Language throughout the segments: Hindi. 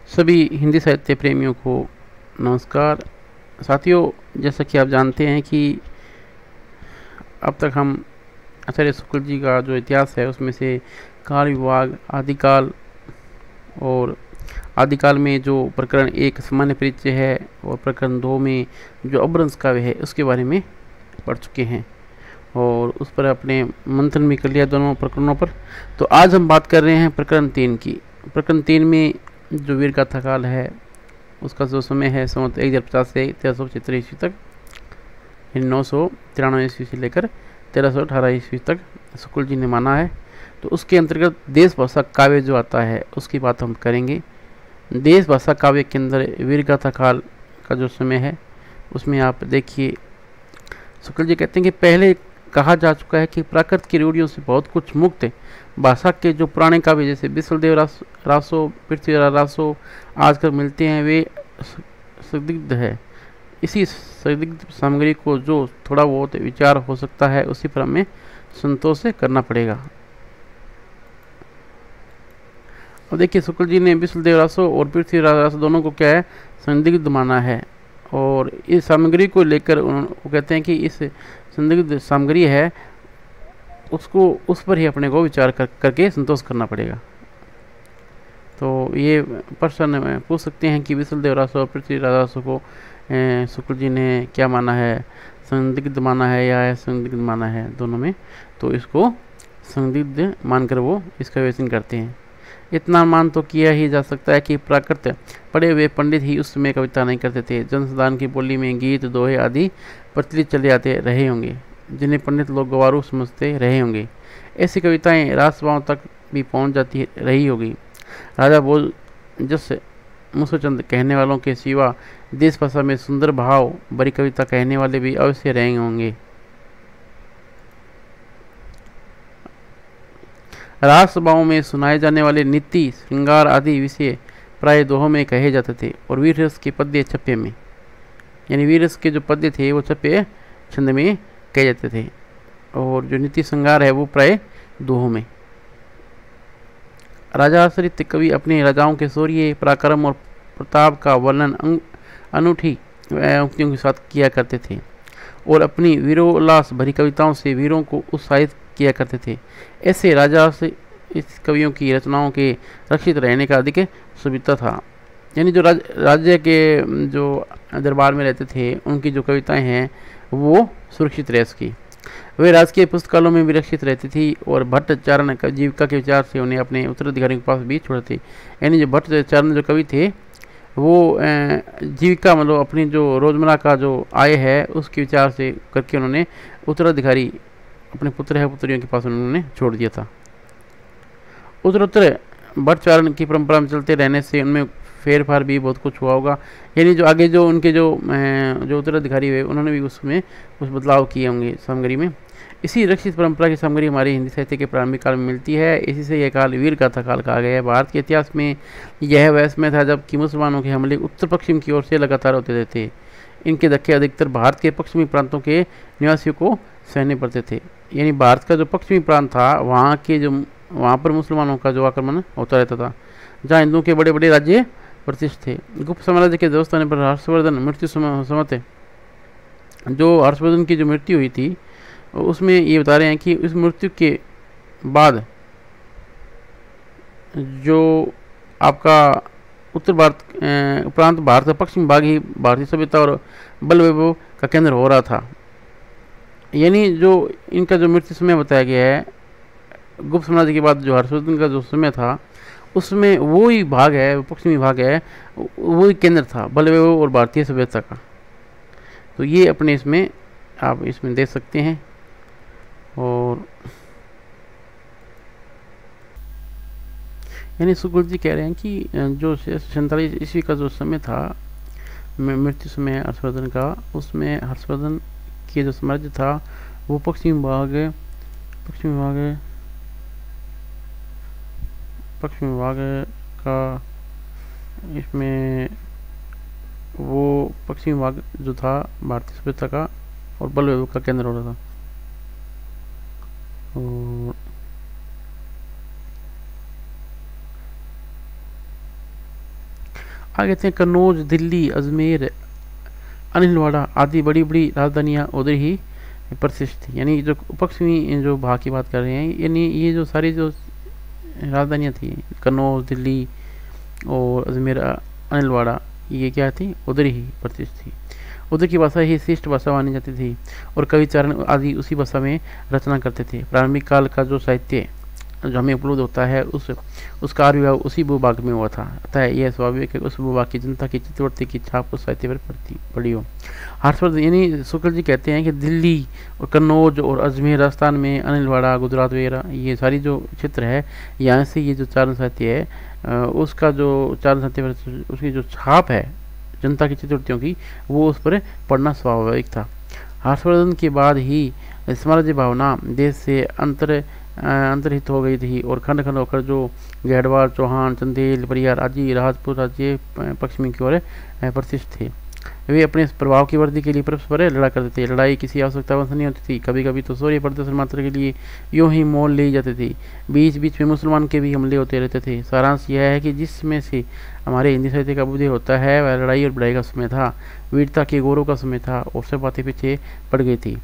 सभी हिंदी साहित्य प्रेमियों को नमस्कार। साथियों, जैसा कि आप जानते हैं कि अब तक हम आचार्य शुक्ल जी का जो इतिहास है उसमें से काल विभाग, आदिकाल और आदिकाल में जो प्रकरण 1 सामान्य परिचय है और प्रकरण 2 में जो अपभ्रंश काव्य है उसके बारे में पढ़ चुके हैं और उस पर अपने मंथन भी कर लिया दोनों प्रकरणों पर। तो आज हम बात कर रहे हैं प्रकरण 3 की। प्रकरण 3 में जो वीर गाथा काल है उसका जो समय है संवत 1050 से 1376 ईस्वी तक, 993 ईस्वी से लेकर 1318 ईस्वी तक शुक्ल जी ने माना है। तो उसके अंतर्गत देश भाषा काव्य जो आता है उसकी बात हम करेंगे। देश भाषा काव्य के अंदर वीर गाथा काल का जो समय है उसमें आप देखिए, शुक्ल जी कहते हैं कि पहले कहा जा चुका है कि प्राकृत की रूढ़ियों से बहुत कुछ मुक्त भाषा के जो पुराने काव्य जैसे विश्वदेव रासो, पृथ्वीराज रासो आजकल मिलते हैं वे संदिग्ध है। इसी संदिग्ध सामग्री को जो थोड़ा बहुत विचार हो सकता है उसी पर हमें संतोष से करना पड़ेगा। अब देखिए, शुक्ल जी ने विश्वदेव रासो और पृथ्वीराज रासो दोनों को क्या है, संदिग्ध माना है और इस सामग्री को लेकर वो कहते हैं कि इस संदिग्ध सामग्री है उसको उस पर ही अपने को विचार करके संतोष करना पड़ेगा। तो ये प्रश्न पूछ सकते हैं कि विश्वदेव रासो और पृथ्वीराज रासो को शुक्ल जी ने क्या माना है, संदिग्ध माना है या संदिग्ध माना है, दोनों में। तो इसको संदिग्ध मानकर वो इसका विवेचन करते हैं। इतना मान तो किया ही जा सकता है कि प्राकृत पढ़े हुए पंडित ही उस समय कविता नहीं करते थे। जनसाधारण की बोली में गीत, दोहे आदि प्रचलित चले आते रहे होंगे जिन्हें पंडित लोग गवारू समझते रहे होंगे। ऐसी कविताएं राजसभाओं तक भी पहुंच जाती रही होगी। राजा भोज जस मुसचंद कहने वालों के सिवा देश भाषा में सुंदर भाव बड़ी कविता कहने वाले भी अवश्य रहे होंगे। राजसभाओं में सुनाए जाने वाले नीति, श्रृंगार आदि विषय प्राय दोहों में कहे जाते थे और वीर रस के पद्य छप्पे में, यानी वीर रस के जो पद्य थे वो छप्पे छंद में कहे जाते थे और जो नीति श्रृंगार है वो प्राय दोहों में। राजा आश्रित कवि अपने राजाओं के शौर्य, पराक्रम और प्रताप का वर्णन अनूठी उक्तियों के साथ किया करते थे और अपनी वीरोल्लास भरी कविताओं से वीरों को उत्साहित किया करते थे। ऐसे राजा से इस कवियों की रचनाओं के रक्षित रहने का अधिक सुविधा था, यानी जो राज्य के जो दरबार में रहते थे उनकी जो कविताएं हैं वो सुरक्षित रह सकी। वे राजकीय पुस्तकालयों में भी रक्षित रहती थी और भट्टाचारण जीविका के विचार से उन्हें अपने उत्तराधिकारियों के पास भी छोड़ते। यानी जो भट्टाचारण जो कवि थे वो जीविका मतलब अपनी जो रोजमर्रा का जो आय है उसके विचार से करके उन्होंने उत्तराधिकारी अपने पुत्र है पुत्रियों के पास उन्होंने छोड़ दिया था। उत्तरोत्तर भट्टाचारण की परंपरा में चलते रहने से उनमें फेर फार भी बहुत कुछ हुआ होगा, यानी जो आगे जो उनके जो उत्तराधिकारी हुए उन्होंने भी उसमें कुछ बदलाव किए होंगे सामग्री में। इसी रक्षित परंपरा की सामग्री हमारी हिंदी साहित्य के प्रारंभिक काल में मिलती है। इसी से यह काल वीर गाथा काल कहा गया है। भारत के इतिहास में यह वह समय था जबकि मुसलमानों के हमले उत्तर पश्चिम की ओर से लगातार होते रहते थे। इनके धक्के अधिकतर भारत के पश्चिमी प्रांतों के निवासियों को सहने पड़ते थे, यानी भारत का जो पश्चिमी प्रांत था वहाँ पर मुसलमानों का जो आक्रमण होता रहता था, जहाँ हिंदुओं के बड़े बड़े राज्य प्रतिष्ठित थे। गुप्त साम्राज्य के ध्वस्त होने पर हर्षवर्धन मृत्यु समय जो हर्षवर्धन की जो मृत्यु हुई थी उसमें ये बता रहे हैं कि उस मृत्यु के बाद जो आपका उत्तर भारत उपरांत भारत का पश्चिमी भाग ही भारतीय सभ्यता और बल वैभव का केंद्र हो रहा था। यानी जो इनका जो मृत्यु समय बताया गया है गुप्त साम्राज्य के बाद जो हर्षवर्धन का जो समय था उसमें वो ही भाग है, पश्चिमी भाग है, वो ही केंद्र था बल वैभव और भारतीय सभ्यता का। तो ये अपने इसमें आप इसमें देख सकते हैं। और यानी शुक्ल जी कह रहे हैं कि जो 47 ईस्वी का जो समय था मृत्यु समय हर्षवर्धन का, उसमें हर्षवर्धन की जो साम्राज्य था वो पश्चिमी भाग का, इसमें वो पश्चिमी भाग जो था भारतीय सभ्यता का और बल वैभव का केंद्र हो रहा था। और आगे कहते हैं कन्नौज, दिल्ली, अजमेर, अनिलवाड़ा आदि बड़ी बड़ी राजधानियाँ उधर ही प्रतिष्ठित थी। यानी जो पश्चिमी जो भाग की बात कर रहे हैं, यानी ये जो सारी जो राजधानियाँ थी, कन्नौज, दिल्ली और अजमेर, अनिलवाड़ा, ये क्या थी, उधर ही प्रतिष्ठित थी। उधर की भाषा ही श्रेष्ठ भाषा मानी जाती थी और कवि चरण आदि उसी भाषा में रचना करते थे। प्रारंभिक काल का जो साहित्य जो हमें उपलब्ध होता है उसका आविर्भाव उसी भूभाग में हुआ था। अतः यह स्वाभाविक है उस भूभाग की जनता की चित्रवर्ती की छाप उस साहित्य पर पड़ी हो। हर्षवर्धन यानी शुक्ल जी कहते हैं कि दिल्ली और कन्नौज और अजमेर राजस्थान में, अनिलवाड़ा गुजरात वगैरह, ये सारी जो क्षेत्र है, यहाँ से ये जो चारण साहित्य है उसका जो चारण साहित्य पर उसकी जो छाप है जनता की चित्रवृत्तियों की, वो उस पर पढ़ना स्वाभाविक था। हर्षवर्धन के बाद ही साम्राज्य भावना देश से अंतर्हित हो गई थी और खंड खंड होकर जो गढ़वाल, चौहान, चंदेल, परियार आदि राजपूत राज्य पश्चिमी की ओर प्रतिष्ठित थे। वे अपने प्रभाव की वृद्धि के लिए परस्पर लड़ा करते थे। लड़ाई किसी आवश्यकतावश नहीं होती थी, कभी कभी तो शौर्य प्रदर्शन मात्र के लिए यूं ही मोल ली जाती थी। बीच बीच में मुसलमान के भी हमले होते रहते थे। सारांश यह है कि जिसमें से हमारे हिंदी साहित्य का उदय होता है वह लड़ाई और बढ़ाई का समय था, वीरता के गौरव का समय था और सब बातें पीछे पड़ गई थी।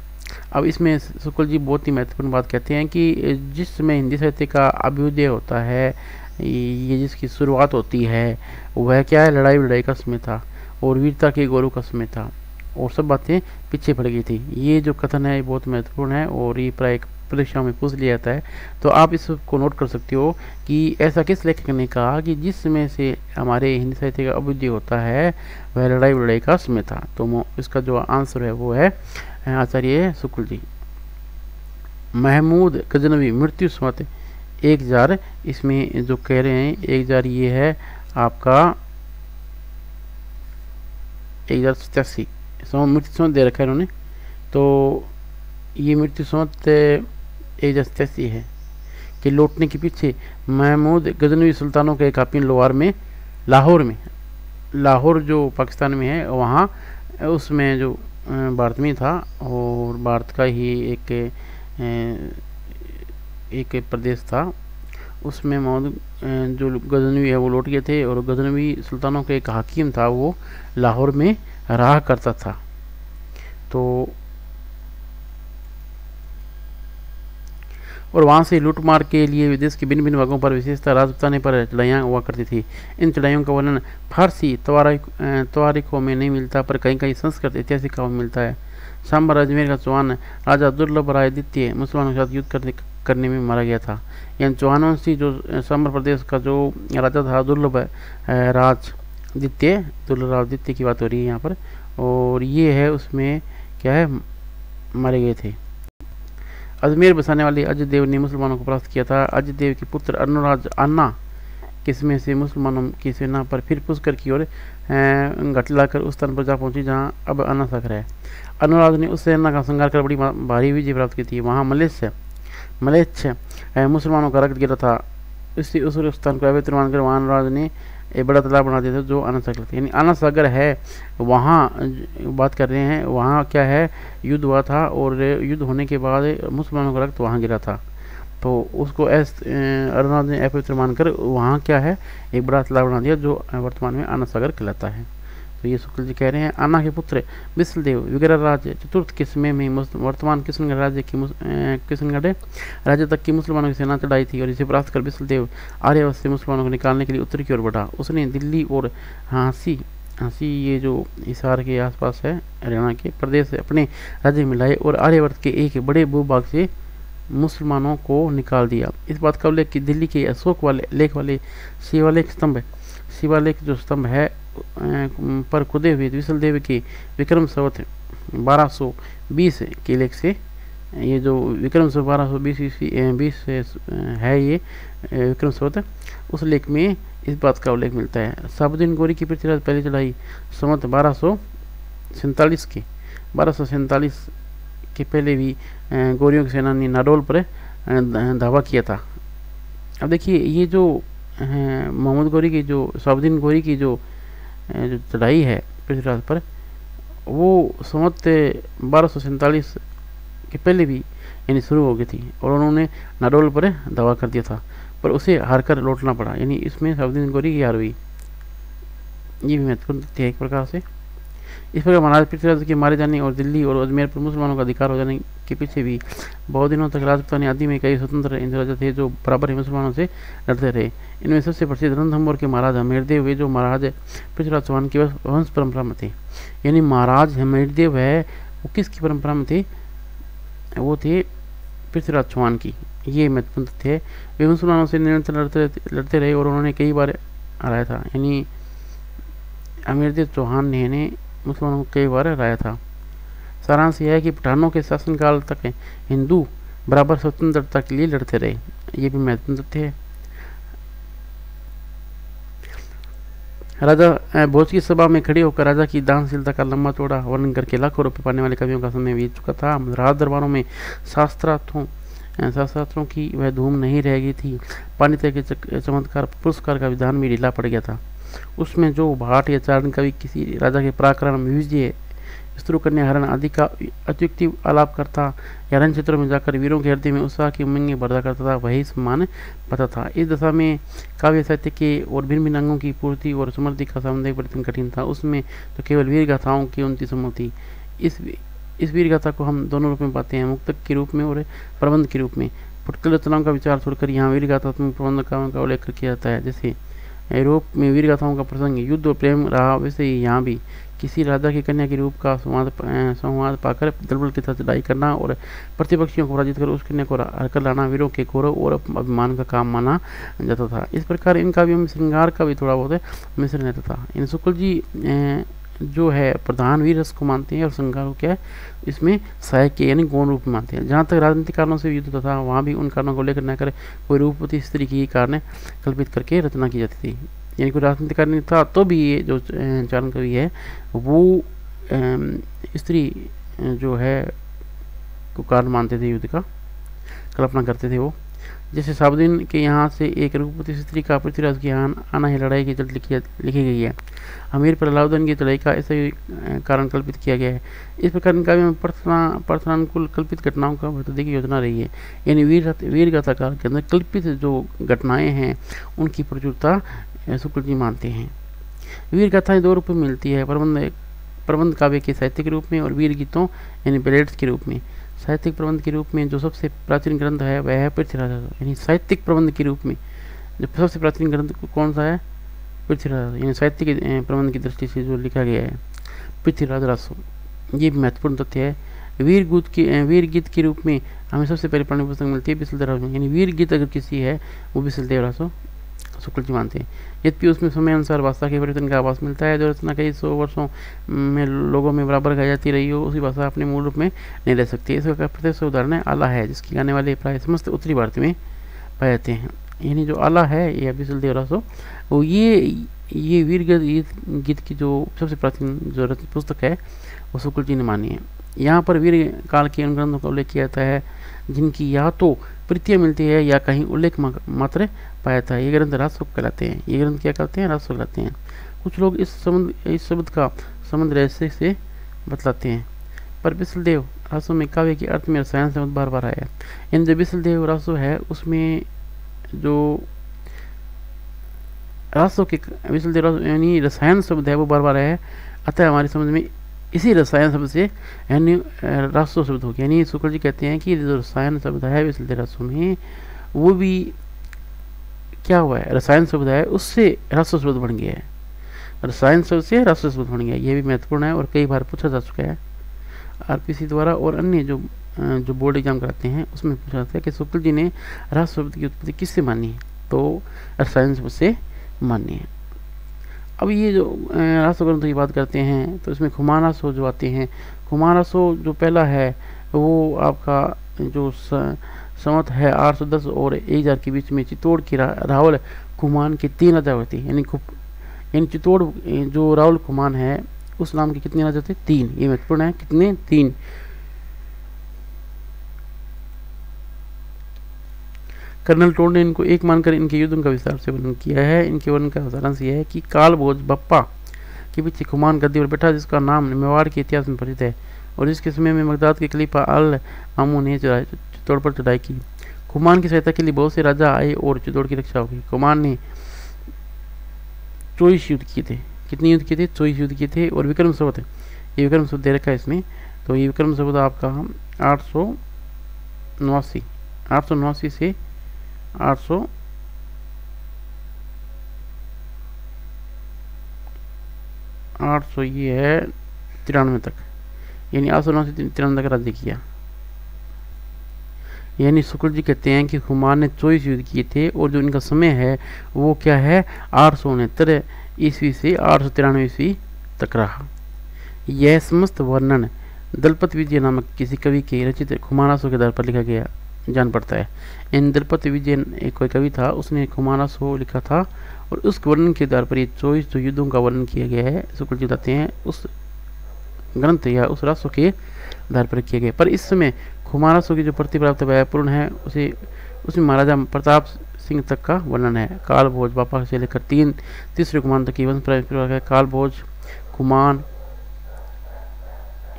अब इसमें शुक्ल जी बहुत ही महत्वपूर्ण बात कहते हैं कि जिसमें हिंदी साहित्य का अभ्युदय होता है, ये जिसकी शुरुआत होती है, वह क्या है, लड़ाई लड़ाई का समय था और वीरता के गौरव का समय था और सब बातें पीछे पड़ गई थी। ये जो कथन है बहुत महत्वपूर्ण है और ये प्राय परीक्षा में पूछ लिया जाता है, तो आप इसको नोट कर सकते हो कि ऐसा किस लेखक ने कहा कि जिस समय से हमारे हिंदी साहित्य का अभ्युदय होता है वह लड़ाई लड़ाई का समय था। तो इसका जो आंसर है वो है आचार्य शुक्ल जी। महमूद गजनवी मृत्यु संवत 1000, इसमें जो कह रहे हैं 1000 ये है आपका 1087 मृत्यु संवत दे रखा है इन्होंने, तो ये मृत्यु संवत 1087 है कि लौटने के पीछे महमूद गजनवी सुल्तानों के काफी लाहौर जो पाकिस्तान में है, वहाँ उसमें जो भारत में था और भारत का ही एक प्रदेश था, उसमें महमूद जो गजनवी है वो लौट गए थे और गजनवी सुल्तानों के एक हाकिम था वो लाहौर में रहा करता था। तो और वहाँ से लूटमार के लिए विदेश के भिन्न भिन्न भागों पर विशेषतः राजपूताने पर चढ़ाइयाँ हुआ करती थी। इन चढ़ाइयों का वर्णन फारसी तवारीखों में नहीं मिलता, पर कहीं कहीं संस्कृत ऐतिहासिकों में मिलता है। सांबर अजमेर का चौहान राजा दुर्लभ राय द्वितीय मुसलमानों के साथ युद्ध करने में मारा गया था। यानी चौहानवंशी जो सांबर प्रदेश का जो राजा था दुर्लभ राज द्वितीय की बात हो रही है यहाँ पर, और ये है उसमें क्या है, मारे गए थे। अजमेर बसाने वाले अजय देव ने मुसलमानों को परास्त किया था। अजय देव के पुत्र अनुराज अन्ना किस्में से मुसलमानों की सेना पर फिर पुष्कर की ओर घट लाकर उस स्थान पर जा पहुंची जहां अब अन्ना सागर है। अनुराज ने उस सेना का संहार कर बड़ी भारी विजय प्राप्त की थी। वहां मलेच्छ मुसलमानों का रक्त गिरा था। इसी उस स्थान को अवैध मानकर वहां अनुराज ने एक बड़ा तालाब बना दिया था जो आना सागर था। यानी आना सागर है, वहाँ बात कर रहे हैं, वहाँ क्या है, युद्ध हुआ था और युद्ध होने के बाद मुसलमानों का रक्त वहाँ गिरा था, तो उसको अनुराज ने अपवित्र मानकर वहाँ क्या है, एक बड़ा तालाब बना दिया जो वर्तमान में आना सागर कहलाता है। तो ये शुक्ल जी कह रहे हैं आना के पुत्र विशलदेव विग्रह राज्य चतुर्थ के समय में वर्तमान किशनगढ़ राज्य तक की मुसलमानों की सेना चढ़ाई थी और इसे प्राप्त कर विशलदेव आर्यावर्त से मुसलमानों को निकालने के लिए उत्तर की ओर बढ़ा। उसने दिल्ली और हाँसी ये जो हिसार के आसपास है हरियाणा के प्रदेश से अपने राज्य में लाए और आर्यावर्त के एक बड़े भूभाग से मुसलमानों को निकाल दिया। इस बात का उल्लेख कि दिल्ली के अशोक वाले लेख वाले शिवालेख जो स्तंभ है पर खुदे हुए विशलदेव के विक्रम संवत 1220 के लेख से, ये जो विक्रम संवत 1220 है ये विक्रम संवत, उस लेख में इस बात का उल्लेख मिलता है। साबुद्दीन गोरी की पृथ्वीराज पहली चढ़ाई संवत 1247 के पहले भी गोरियों की सेना ने नाडोल पर धावा किया था। अब देखिए ये जो मोहम्मद गोरी की जो साबुद्दीन गोरी की जो चढ़ाई है पृथ्वीराज पर, वो संवत 1247 के पहले भी यानी शुरू हो गई थी और उन्होंने नाडोल पर दावा कर दिया था, पर उसे हारकर लौटना पड़ा। यानी इसमें साबुद्दीन गोरी की हार हुई। ये भी महत्वपूर्ण तथ्य है एक प्रकार से। इस प्रकार महाराज पृथ्वीराज के मारे जाने और दिल्ली और अजमेर पर मुसलमानों का अधिकार हो जाने के पीछे भी बहुत दिनों तक राजपूतानी आदि में कई स्वतंत्र हिंदू राजा थे जो बराबर ही मुसलमानों से लड़ते रहे। इनमें सबसे प्रसिद्ध रणथंभौर के महाराज हमीरदेव वे जो महाराज पृथ्वीराज चौहान की वंश परंपरा में थे। यानी महाराज हमीरदेव है वो किसकी परंपरा में थे? वो थे पृथ्वीराज चौहान की। ये महत्वपूर्ण तथ्य है। वे मुसलमानों से निरंतर लड़ते रहे और उन्होंने कई बार हराया था। यानी हमीरदेव चौहान ने मुसलमानों को कई बार हराया था। सारांश यह है कि पठानों के शासनकाल तक हिंदू बराबर स्वतंत्रता के लिए लड़ते रहे। ये भी महत्वपूर्ण तथ्य है। राजा भोज की सभा में खड़े होकर राजा की दानशीलता का लंबा चौड़ा वर्णन करके लाखों रुपए पाने वाले कवियों का समय बीत चुका था। राज दरबारों में शास्त्रार्थों की वह धूम नहीं रह गई थी। पांडित्य के चमत्कार पुरस्कार का विधान भी ढीला पड़ गया था। उसमें जो भाट या चारण कवि किसी राजा के पराक्रम विजय स्त्रु कन्या हरण आदि का अत्युक्ति आलाप करता या रण क्षेत्रों में जाकर वीरों के हृदय में उत्साह की उमंगें भरता करता था वही सम्मान पाता था। इस दशा में काव्य साहित्य के और भिन्न भिन्न अंगों की पूर्ति और समृद्धि का सामुदायिक परिवर्तन कठिन था। उसमें तो केवल वीर गाथाओं की उन्नति संभव थी। इस वीर गाथा को हम दोनों रूप में पाते हैं, मुक्तक के रूप में और प्रबंध के रूप में। फुटकल रचनाओं का विचार छोड़कर यहाँ वीर गाथात्मक प्रबंध का उल्लेख किया जाता है। जैसे यूरोप में वीर गाथाओं का प्रसंग युद्ध और प्रेम रहा, वैसे ही यहाँ भी किसी राजा की कन्या के रूप का संवाद पाकर दलबल के साथ लड़ाई करना और प्रतिपक्षियों को पराजित कर उस कन्या को हरकर लाना वीरों के गौरव और अभिमान का काम माना जाता था। इस प्रकार इन काव्यों में श्रृंगार का भी थोड़ा बहुत मिश्रण रहता था। इन शुक्ल जी जो है प्रधान वीर रस को मानते हैं और श्रृंगार को क्या है इसमें सहायक के यानी गौण रूप में मानते हैं। जहाँ तक राजनीतिक कारणों से युद्ध होता था वहाँ भी उन कारणों को लेकर न कर कोई रूपवती स्त्री की कारण कल्पित करके रचना की जाती थी। यानी कोई राजनीतिक कारण था तो भी ये जो चारण कवि है वो स्त्री जो है को कारण मानते थे, युद्ध का कल्पना करते थे वो। जैसे साबुद्दीन के यहाँ से एक रूपवती स्त्री का पृथ्वीराज के यहाँ आना ही लड़ाई की जल्द लिखी गई है। अमीर पर अलाउद्दीन की चढ़ाई का ऐसे कारण कल्पित किया गया है। इस प्रकार इनका में प्रार्थनानुकूल कल्पित घटनाओं का वर्तने की योजना रही है। यानी वीर गाथाकार के अंदर कल्पित जो घटनाएं हैं उनकी प्रचुरता शुक्ल जी मानते हैं। वीर गाथाएं दो रूप में मिलती है, प्रबंध काव्य के साहित्यिक रूप में और वीर गीतों यानी बैलेट्स के रूप में। साहित्यिक प्रबंध के रूप में जो सबसे प्राचीन ग्रंथ है वह है पृथ्वीराज। यानी साहित्यिक प्रबंध के रूप में जो सबसे प्राचीन ग्रंथ कौन सा है? पृथ्वीराज। यानी साहित्यिक प्रबंध की दृष्टि से जो लिखा गया है पृथ्वीराज रासो। ये भी महत्वपूर्ण तथ्य है। वीर गीत के रूप में हमें सबसे पहले पढ़ने पुस्तक मिलती है बिसल देव। यानी वीर गीत अगर किसी है वो बिसल देव रासो शुक्ल जी मानते हैं। यद्यपि उसमें समय अनुसार भाषा के परिवर्तन का आभास मिलता है। जो रचना कई 100 वर्षों में लोगों में बराबर गाई जाती रही हो उसी भाषा अपने मूल रूप में नहीं रह सकती। इसका प्रत्यक्ष उदाहरण आला है जिसकी गाने वाले प्राय समस्त उत्तरी भारत में पाए जाते हैं। यानी जो आला है ये बिसल देव रासो वो ये वीर गीत की जो सबसे प्राचीन जो पुस्तक है वो शुक्ल जी ने मानी है। यहाँ पर वीर काल के उन ग्रंथों का उल्लेख किया जाता है जिनकी या तो प्रीतियाँ मिलती है या कहीं उल्लेख मात्र पाया था। ये ग्रंथ राजशोक कहलाते हैं। ये ग्रंथ क्या कहते हैं? राजशोक कहलाते हैं। कुछ लोग इस शब्द का संबंध रहस्य से बतलाते हैं, पर बिसल देव रासो में काव्य के अर्थ में रसायन शब्द बार बार आया है। यानी जो बिसल देव रासो है उसमें जो रासो के बिसल देव रासो यानी रसायन शब्द है वो बार बार आया है। अतः हमारी समझ में इसी रसायन शब्द से यानी रासो शब्द हो गया। यानी शुक्ल जी कहते हैं कि जो रसायन शब्द है बिसल देव रासो में वो भी क्या हुआ है? रसायन शब्द है उससे रासो शब्द बन गया है। रसायन शब्द से रासो शब्द बन गया। ये भी महत्वपूर्ण है और कई बार पूछा जा चुका है आरपीसी द्वारा और अन्य जो बोर्ड एग्जाम कराते हैं उसमें पूछा जाता है कि शुक्ल जी ने रासो शब्द की उत्पत्ति किससे मानी है? तो रसायन शब्द से मानी है। अब ये जो रासो ग्रंथों की बात करते हैं तो इसमें खुमान रासो जो आते हैं, खुमान रासो जो पहला है वो आपका जो संवत है 810 और 1000 के बीच में चित्तौड़ की रावल खुमान की 3 राजा होती है। यानी चित्तौड़ जो रावल खुमान है उस नाम के कितने राजा थे? 3। ये महत्वपूर्ण है। कितने? 3। कर्नल टोड ने इनको एक मानकर इनके युद्धों का विस्तार से वर्णन किया है। इनके वर्णन का सारांश यह है कि काल भोज बप्पा के पीछे खुमान गद्दी पर बैठा जिसका नाम मेवाड़ के इतिहास में परिचित है और जिसके समय में बगदाद के खलीफा अल मामून ने चित्तौड़ पर चढ़ाई की। खुमान की सहायता के लिए बहुत से राजा आए और चित्तौड़ की रक्षा हो गई। खुमान ने 24 युद्ध किए थे। कितने युद्ध किए थे? 24 युद्ध किए थे। और विक्रम संवत, ये विक्रम संवत दे रखा है इसमें, तो ये विक्रम संवत आपका 889 से 800 ये है 93 तक, यानी 889 से 93 तक राज्य किया। यानी शुक्ल जी कहते हैं कि हुमायूं ने 24 युद्ध किए थे और जो इनका समय है वो क्या है? 869 ईस्वी से 893 ईस्वी तक रहा। यह समस्त वर्णन दलपत विजय नामक किसी कवि के रचित खुमानासो के आधार पर लिखा गया जान पड़ता है। इन दलपत विजय एक कोई कवि था, उसने खुमानासो लिखा था और उस वर्णन के आधार पर ये 24 जो युद्धों का वर्णन किया गया है, शुक्ल जी बताते हैं उस ग्रंथ या उस रासो के आधार पर किया गया। पर इस समय खुमानासो की जो प्रतिप्राप्त व्यापूर्ण है उसमें महाराजा प्रताप सिंह तक का वर्णन है। काल भोज बापा से लेकर तीसरे कुमान तक की वंश परंपरा है। काल भोज, कुमान,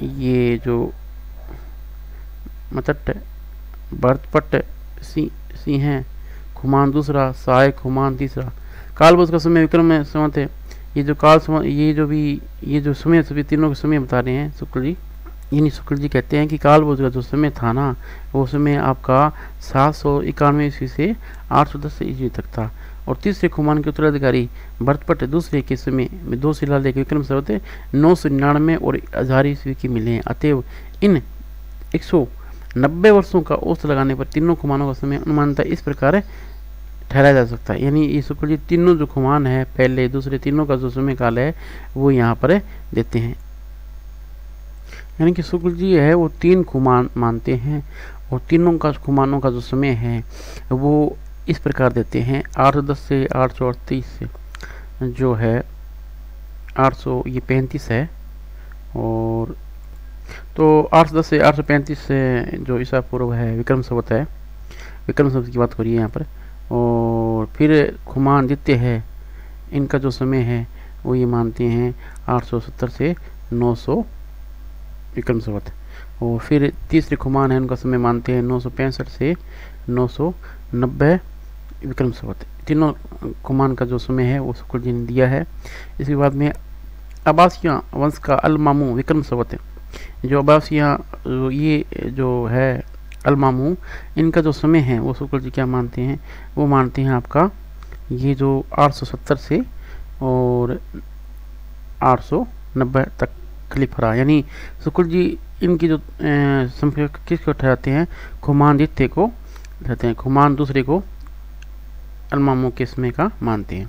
ये जो मतट, भरतपट्ट सिंह है, खुमान दूसरा, साय खुमान तीसरा। काल भोज का समय विक्रम संवत है। ये जो काल समय, ये जो समय सभी तीनों के समय बता रहे हैं शुक्ल जी। यानी शुक्ल जी कहते हैं कि काल भोज का जो समय था ना, वो समय आपका 791 ईस्वी से 810 ईस्वी तक था। और तीसरे खुमान के उत्तराधिकारी भरतपट्ट दूसरे के समय में 2 शिलालेख विक्रम संवत 999 और 1000 ईस्वी की मिले हैं। अतएव इन 190 वर्षों का औसत लगाने पर तीनों खुमानों का समय अनुमानतः इस प्रकार ठहराया जा सकता है। यानी ये शुक्ल जी तीनों जो खुमान है, पहले दूसरे तीनों का जो समय काल है वो यहाँ पर देते हैं। यानी कि शुक्ल जी है वो 3 खुमान मानते हैं और तीनों का खुमानों का जो समय है वो इस प्रकार देते हैं। 810 से 838 से जो है 800 ये 35 है, और तो 810 से 835 से जो ईसा पूर्व है विक्रम संवत है, विक्रम संवत की बात करिए यहाँ पर। और फिर खुमान द्वितीय है, इनका जो समय है वो ये मानते हैं 870 से 900 विक्रम संवत। और फिर तीसरे खुमान है, उनका समय मानते हैं 965 से 990 विक्रम संवत। तीनों खुमान का जो समय है वो शुक्ल जी ने दिया है। इसके बाद में अब्बासिया वंश का अल मामू विक्रम संवत, जो अब्बासिया ये जो है अल मामू, इनका जो समय है वो शुक्ल जी क्या मानते हैं? वो मानते हैं आपका ये जो 870 से और 890 तक खलीफा रहा। यानी शुक्ल जी इनकी जो समय किसको ठहराते हैं? खुमान द्वितीय को ठहराते हैं, खुमान दूसरे को अल मामू के समय का मानते हैं।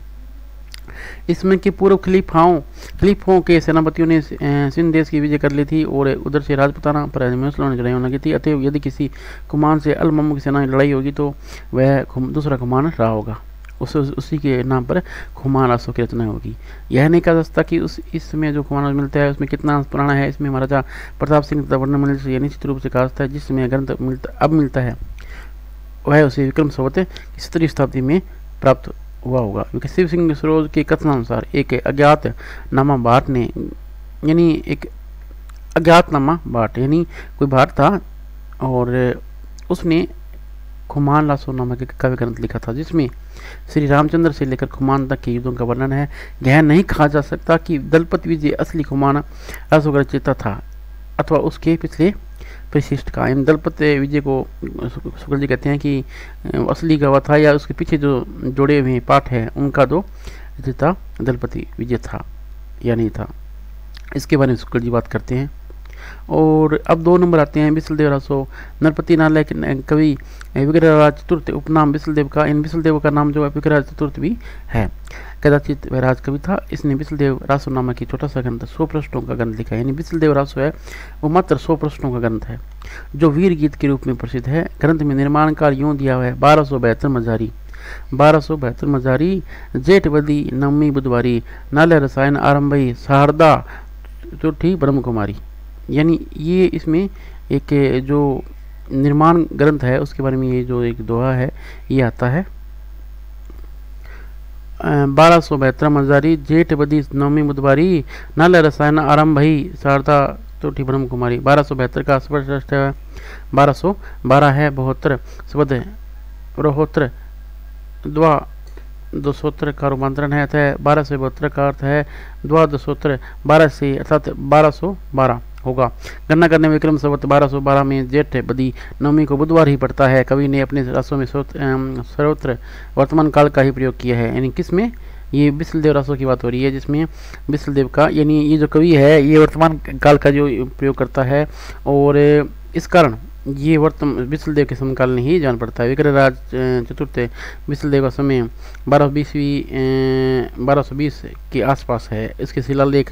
इसमें के पूर्व खलीफों के सेनापतियों ने सिंध देश की विजय कर ली थी और उधर से राजपुताना पर मुसलमानों ने लड़ाई होने की थी। अतएव यदि किसी खुमान से अल मामू की सेना में लड़ाई होगी तो वह दूसरा खुमान रहा होगा, उसी के नाम पर खुमान रासों की रचना होगी। यह नहीं कहा जा सकता कि इसमें जो खुमान मिलता है उसमें कितना पुराना है। इसमें महाराजा प्रताप सिंह वर्णन मिलने से यह निश्चित रूप से कहा जाता है जिसमें ग्रंथ मिलता है वह उसे विक्रम संवत की 17वीं शताब्दी में प्राप्त हुआ होगा। क्योंकि शिव सिंह सरोज के कथनानुसार एक अज्ञात नामा भाट ने, यानी एक अज्ञात नामा भाट यानी कोई भाट था और उसने खुमान रासो नामक एक काव्य ग्रंथ लिखा था जिसमें श्री रामचंद्र से लेकर खुमान तक के युद्धों का वर्णन है। यह नहीं कहा जा सकता कि दलपत विजय असली खुमान रासो का रचयिता था अथवा उसके पिछले परिशिष्ट का। इन दलपत विजय को शुक्ल जी कहते हैं कि असली गवाह था या उसके पीछे जो जोड़े हुए पाठ है उनका जो रचयिता दलपति विजय था या नहीं था, इसके बारे में शुक्ल जी बात करते हैं। और अब 2 नंबर आते हैं बिसलदेव रासो। नरपति नालय के कवि विग्रहराज चतुर्थ उपनाम बिसलदेव का। इन बिसलदेव का नाम जो है विग्रहराज चतुर्थ भी है। कदाचित वह राज कवि था। इसने बिसलदेव रासो नामक की छोटा सा ग्रंथ 100 पृष्ठों का ग्रंथ लिखा है। यानी बिसलदेव रासो है वो मात्र 100 पृष्ठों का ग्रंथ है जो वीर गीत के रूप में प्रसिद्ध है। ग्रंथ में निर्माण काल यूँ दिया हुआ है 1272 मजारी जेठवदी नवमी बुधवारी नालय रसायन आरंभई शारदा चौथी ब्रह्म कुमारी। यानी ये इसमें एक जो निर्माण ग्रंथ है उसके बारे में ये जो एक दोहा है ये आता है 1272 मजारी जेठ बदी नवमी बुधवारी नाल रसायन आरंभ भई शारदा चौथी ब्रह्म कुमारी। 1272 का स्पष्ट है, 1212 है 72 शब्द रोहोत्र द्वा 270 का रूपांतरण है, अतः 1272 का अर्थ है द्वादशोत्तर 12 से, अर्थात 1212 होगा। गणना करने में विक्रम संवत 1212 में जेठ बदी नवमी को बुधवार ही पड़ता है। कवि ने अपने रासों में सर्वत्र वर्तमान काल का ही प्रयोग किया है। यानी किस में, ये बिस्लदेव रासों की बात हो रही है, जिसमें बिस्लदेव का, यानी ये जो कवि है ये वर्तमान काल का जो प्रयोग करता है, और इस कारण ये बिस्लदेव के समकाल में ही जान पड़ता है। विग्रहराज चतुर्थ बिस्लदेव का समय 1220 के आसपास है। इसके शिलालेख,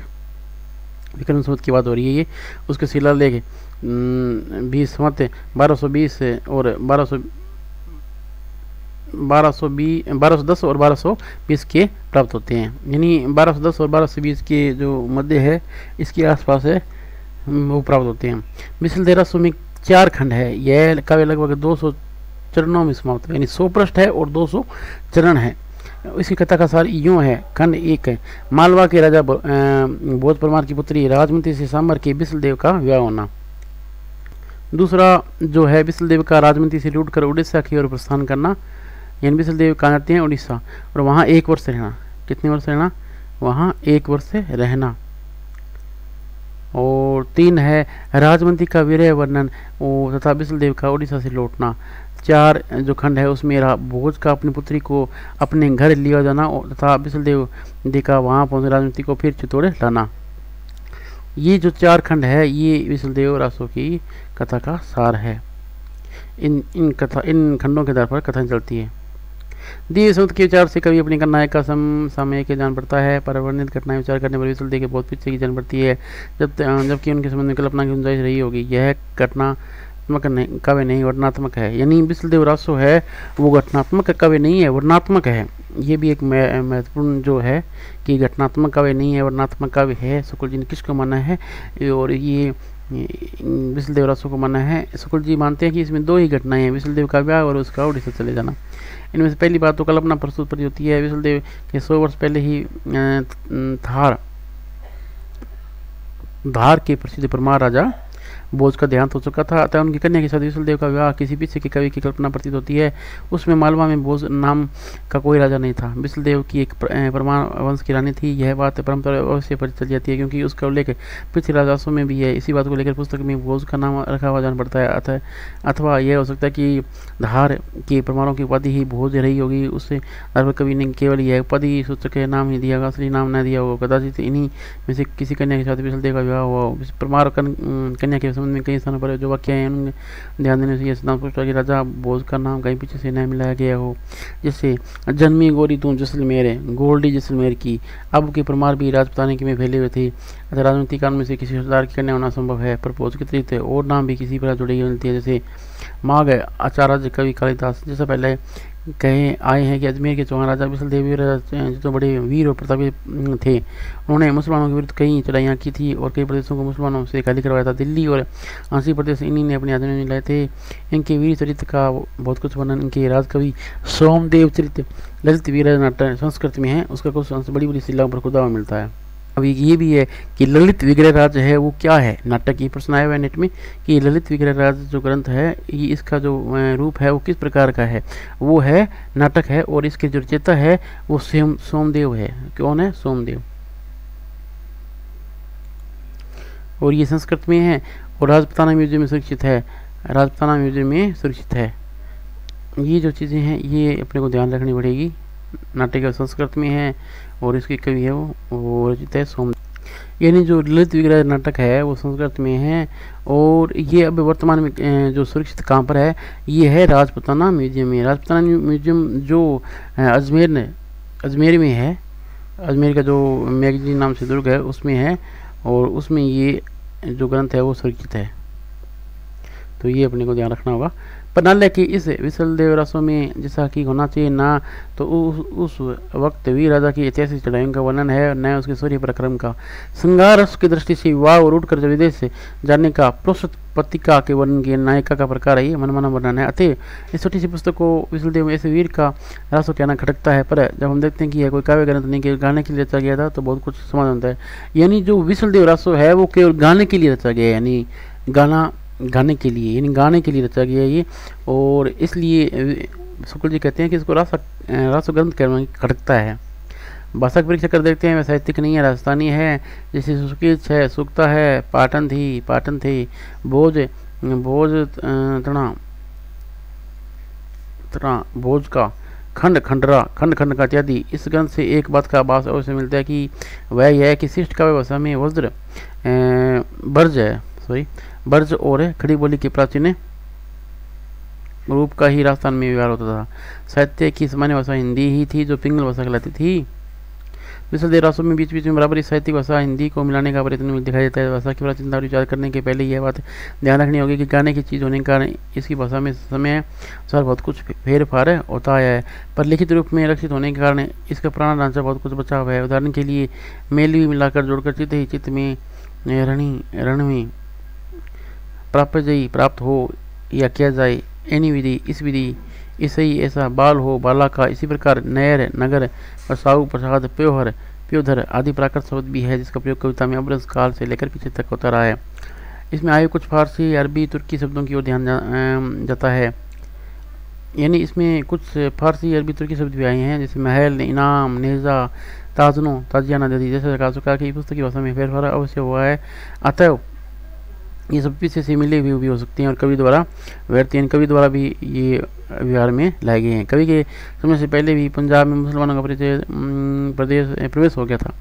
विक्रम संवत की बात हो रही है ये, उसके शिलालेख 1210 और 1210 और 1220 के प्राप्त होते हैं। यानी 1210 और 1220 के जो मध्य है इसके आसपास है वो प्राप्त होते हैं। बिस्लदेव रासों में 4 खंड है। यह काव्य लगभग 200 चरणों में समाप्त है, यानी 100 पृष्ठ है और 200 चरण है। इसकी कथा का सार यूँ है। खंड 1 है, मालवा के राजा बोध परमार की पुत्री राजमती से सांबर के बिस्लदेव का विवाह होना। दूसरा जो है बिस्लदेव का राजमती से लूटकर उड़ीसा की ओर प्रस्थान करना, यानी बिस्लदेव कहाँ जाते हैं, उड़ीसा, और वहाँ 1 वर्ष रहना। कितने वर्ष रहना, वहाँ 1 वर्ष रहना। और 3 है राजमती का विरह वर्णन तथा बिस्लदेव का उड़ीसा से लौटना। 4 जो खंड है उसमें भोज का अपनी पुत्री को अपने घर लिया जाना तथा बिस्लदेव देखा वहाँ पहुँचे राजमती को फिर चित्तौड़ लाना। ये जो 4 खंड है ये बिस्लदेव रासों की कथा का सार है। इन खंडों के आधार पर कथाएं चलती है। दिव्य संत के विचार से कवि अपनी कन्या का समय के जान पड़ता है, पर वर्णित घटनाएं विचार करने पर बिस्लदेव के बहुत पीछे की जान पड़ती है, जबकि उनके संबंध में कल्पना की गुंजाइश रही होगी। यह घटनात्मक काव्य नहीं वर्णनात्मक है। यानी बिस्लदेव रासो है वो घटनात्मक काव्य नहीं है, वर्णनात्मक है। ये भी एक महत्वपूर्ण जो है कि घटनात्मक काव्य नहीं है, वर्णनात्मक काव्य है। शुक्ल जी ने किसको माना है, और ये बिस्लदेव रासो को माना है। शुक्ल जी मानते हैं कि इसमें 2 ही घटनाएं हैं, बिस्लदेव का विवाह और उसका उड़ीसा चले जाना। इनमें से पहली बात तो कल्पना प्रस्तुत पर होती है। बिस्लदेव के 100 वर्ष पहले ही धार के प्रसिद्ध परमार राजा बोझ का देहांत हो चुका था, अतः उनकी कन्या के साथ बिस्लदेव का विवाह किसी पीछे के कवि की कल्पना प्रतीत होती है। उसमें मालवा में बोझ नाम का कोई राजा नहीं था। बिस्लदेव की एक परमार वंश की रानी थी। यह बात परंपरा अवश्य पर चल जाती है, क्योंकि उसका उल्लेख पृथ्वीराज रासों में भी है। इसी बात को लेकर पुस्तक में बोझ का नाम रखा हुआ जान पड़ता है। अथवा यह हो सकता है कि धार के परमारों की उपाधि ही भोज रही होगी। उससे आधार पर कवि ने केवल यह उपाधि सूचक नाम ही दिया होगा, असली नाम न दिया होगा। कदाचित इन्हीं में से किसी कन्या के साथ बिस्लदेव का विवाह हुआ। परमार कन्या के संबंध में कई स्थानों पर जो वाक्य हैं उनमें ध्यान देने से यह सिद्धांत पुष्ट कि राजा बोझ का नाम कहीं पीछे से न मिलाया गया हो। जैसे जन्मी गोरी तू जैसलमेर, गोल्डी जैसलमेर की। अब के परमार भी राजपुताने में फैले हुए थे, अतः राजनीतिक काल में से किसी सरदार की कन्या होना संभव है। पर बोझ के अतिरिक्त और नाम भी किसी प्रकार जुड़ी हुई मिलती है, जैसे माघ आचार्य कवि कालिदास जैसा पहले कहे आए हैं कि अजमेर के चौहान राजा बिस्लदेव जो बड़े वीर और प्रतापी थे, उन्होंने मुसलमानों के विरुद्ध कई चढ़ाइयाँ की थी और कई प्रदेशों को मुसलमानों से खाली करवाया था। दिल्ली और आंसी प्रदेश इन्हीं ने अपने आधीन में लाए थे। इनके वीर चरित्र का बहुत कुछ वर्णन इनके राजकवि सोमदेव चरित्र ललित वीर नाट्य संस्कृत में है। उसका कुछ बड़ी बड़ी शिलाओं पर खुदा हुआ मिलता है। अब ये भी है कि ललित विग्रह राज है वो क्या है। नाटक की प्रश्न आया हुआ है नेट में कि ललित विग्रह राज जो ग्रंथ है ये इसका जो रूप है वो किस प्रकार का है। वो है नाटक है और इसके जो रचयिता है वो सोमदेव है। कौन है? सोमदेव। और ये संस्कृत में है और राजपुताना म्यूजियम में सुरक्षित है। राजपुताना म्यूजियम में सुरक्षित है। ये जो चीज़ें हैं ये अपने को ध्यान रखनी पड़ेगी। नाटक संस्कृत में है और इसके कवि है वो रचित है सोमदेव। यानी जो ललित विग्रह नाटक है वो संस्कृत में है और ये अब वर्तमान में जो सुरक्षित कहाँ पर है, ये है राजपुताना म्यूजियम में। राजपुताना म्यूजियम जो अजमेर में है, अजमेर का जो मैगजीन नाम से दुर्ग है उसमें है और उसमें ये जो ग्रंथ है वो सुरक्षित है। तो ये अपने को ध्यान रखना होगा। प्रणाल्य की इस बिस्लदेव रासों में जैसा कि होना चाहिए ना तो उस वक्त वीर राजा की ऐतिहासिक चढ़ाइयों का वर्णन है, न उसके सूर्य पराक्रम का। श्रृंगार रस की दृष्टि से विवाह और उठकर विदेश से जाने का प्रोस्त पत्रिका के वर्णन की नायिका का प्रकार है, ये मनमाना वर्णन है। अतः इस छोटी सी पुस्तक को बिस्लदेव ऐसे वीर का रासो कहना खटकता है, पर जब हम देखते हैं कि यह कोई काव्य ग्रंथ नहीं केवल गाने के लिए रचा गया था तो बहुत कुछ समझ आता है। यानी जो बिस्लदेव रासो है वो केवल गाने के लिए रचा गया है, यानी गाना गाने के लिए, यानी गाने के लिए रचा गया है ये। और इसलिए शुक्ल जी कहते हैं कि इसको रास ग्रंथ खटकता है। भाषा की परीक्षा कर देखते हैं। वह साहित्यिक नहीं है, राजस्थानी है। जैसे सुकिच है, सुक्ता है, पाटन थी, भोज भोज का खंड का इत्यादि। इस ग्रंथ से एक बात का आभास अवश्य मिलता है कि वह यह है कि शिष्ट काव्य भाषा में वज्र बर्ज और खड़ी बोली के प्राचीन रूप का ही राजस्थान में व्यवहार होता था। साहित्य की सामान्य भाषा हिंदी ही थी, जो पिंगल भाषा कहलाती थी। विशल देव रासों में बीच में बराबर साहित्यिक भाषा हिंदी को मिलाने का प्रयत्न दिखाई देता है। भाषा की प्राचीनता विचार करने के पहले यह बात ध्यान रखनी होगी कि गाने की चीज़ होने के कारण इसकी भाषा में समय अनुसार बहुत कुछ फेर फार होता है, पर लिखित रूप में रक्षित होने के कारण इसका पुराना ढांचा बहुत कुछ बचा हुआ है। उदाहरण के लिए मेल भी मिलाकर जोड़कर चित्त में रण में प्राप्त हो या किया जाए, एनी विधि, इस विधि, ऐसे ही ऐसा, बाल हो, बाला का। इसी प्रकार नयर, नगर, प्रसाऊ, प्रसाद, प्योधर आदि प्राकृत शब्द भी है, जिसका प्रयोग कविता में अब्रज काल से लेकर पीछे तक होता रहा है। इसमें आए कुछ फारसी, अरबी, तुर्की शब्दों की ओर ध्यान जाता है, यानी इसमें कुछ फारसी, अरबी, तुर्की शब्द भी आए हैं, जैसे महल, इनाम, नेजा, ताजियाना आदि। जैसे कहा कि पुस्तक की भाषा में फेरफार अवश्य हुआ है, अतः ये सब पीछे से मिले हुए भी हो सकते हैं और कवि द्वारा भी ये व्यवहार में लाए गए हैं। कवि के समय से पहले भी पंजाब में मुसलमानों का प्रवेश हो गया था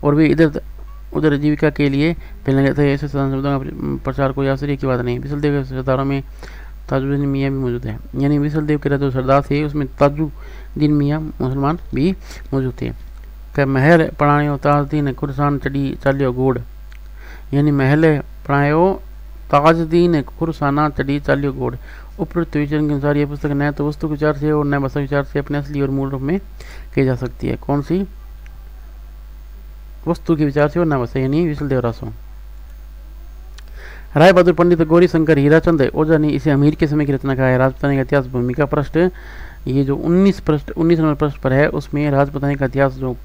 और वे इधर उधर जीविका के लिए फैलने गए थे। ऐसे शब्दों का प्रचार कोई आश्चर्य की बात नहीं। विशल देव के सरदारों में ताजुद्दीन मियाँ भी मौजूद है, यानी विशल देव के जो सरदार थे उसमें ताजुद्दीन मियाँ मुसलमान भी मौजूद थे। क्या महल पढ़ायो ताजुद्दीन खुरसान चढ़ी चालियो गोड़, यानी महल पढ़ायो ताजुद्दीन खुरसाना चढ़ी चालियो गोड़। उपरोक्त विचरण के अनुसार यह पुस्तक न तो वस्तु विचार से और न भाषा विचार से अपने असली और मूल रूप में कही जा सकती है। कौन सी? वस्तु के विचार से और न भाषा, यानी विशल देव रासो। राय बहादुर पंडित गौरी शंकर हीराचंद ओझा ने इसे अमीर के समय की रचना कहा है। राजपुतानी का इतिहास भूमिका पृष्ठ, ये जो 19 नंबर पृष्ठ पर है, उसमें राजपुतानी का इतिहास जो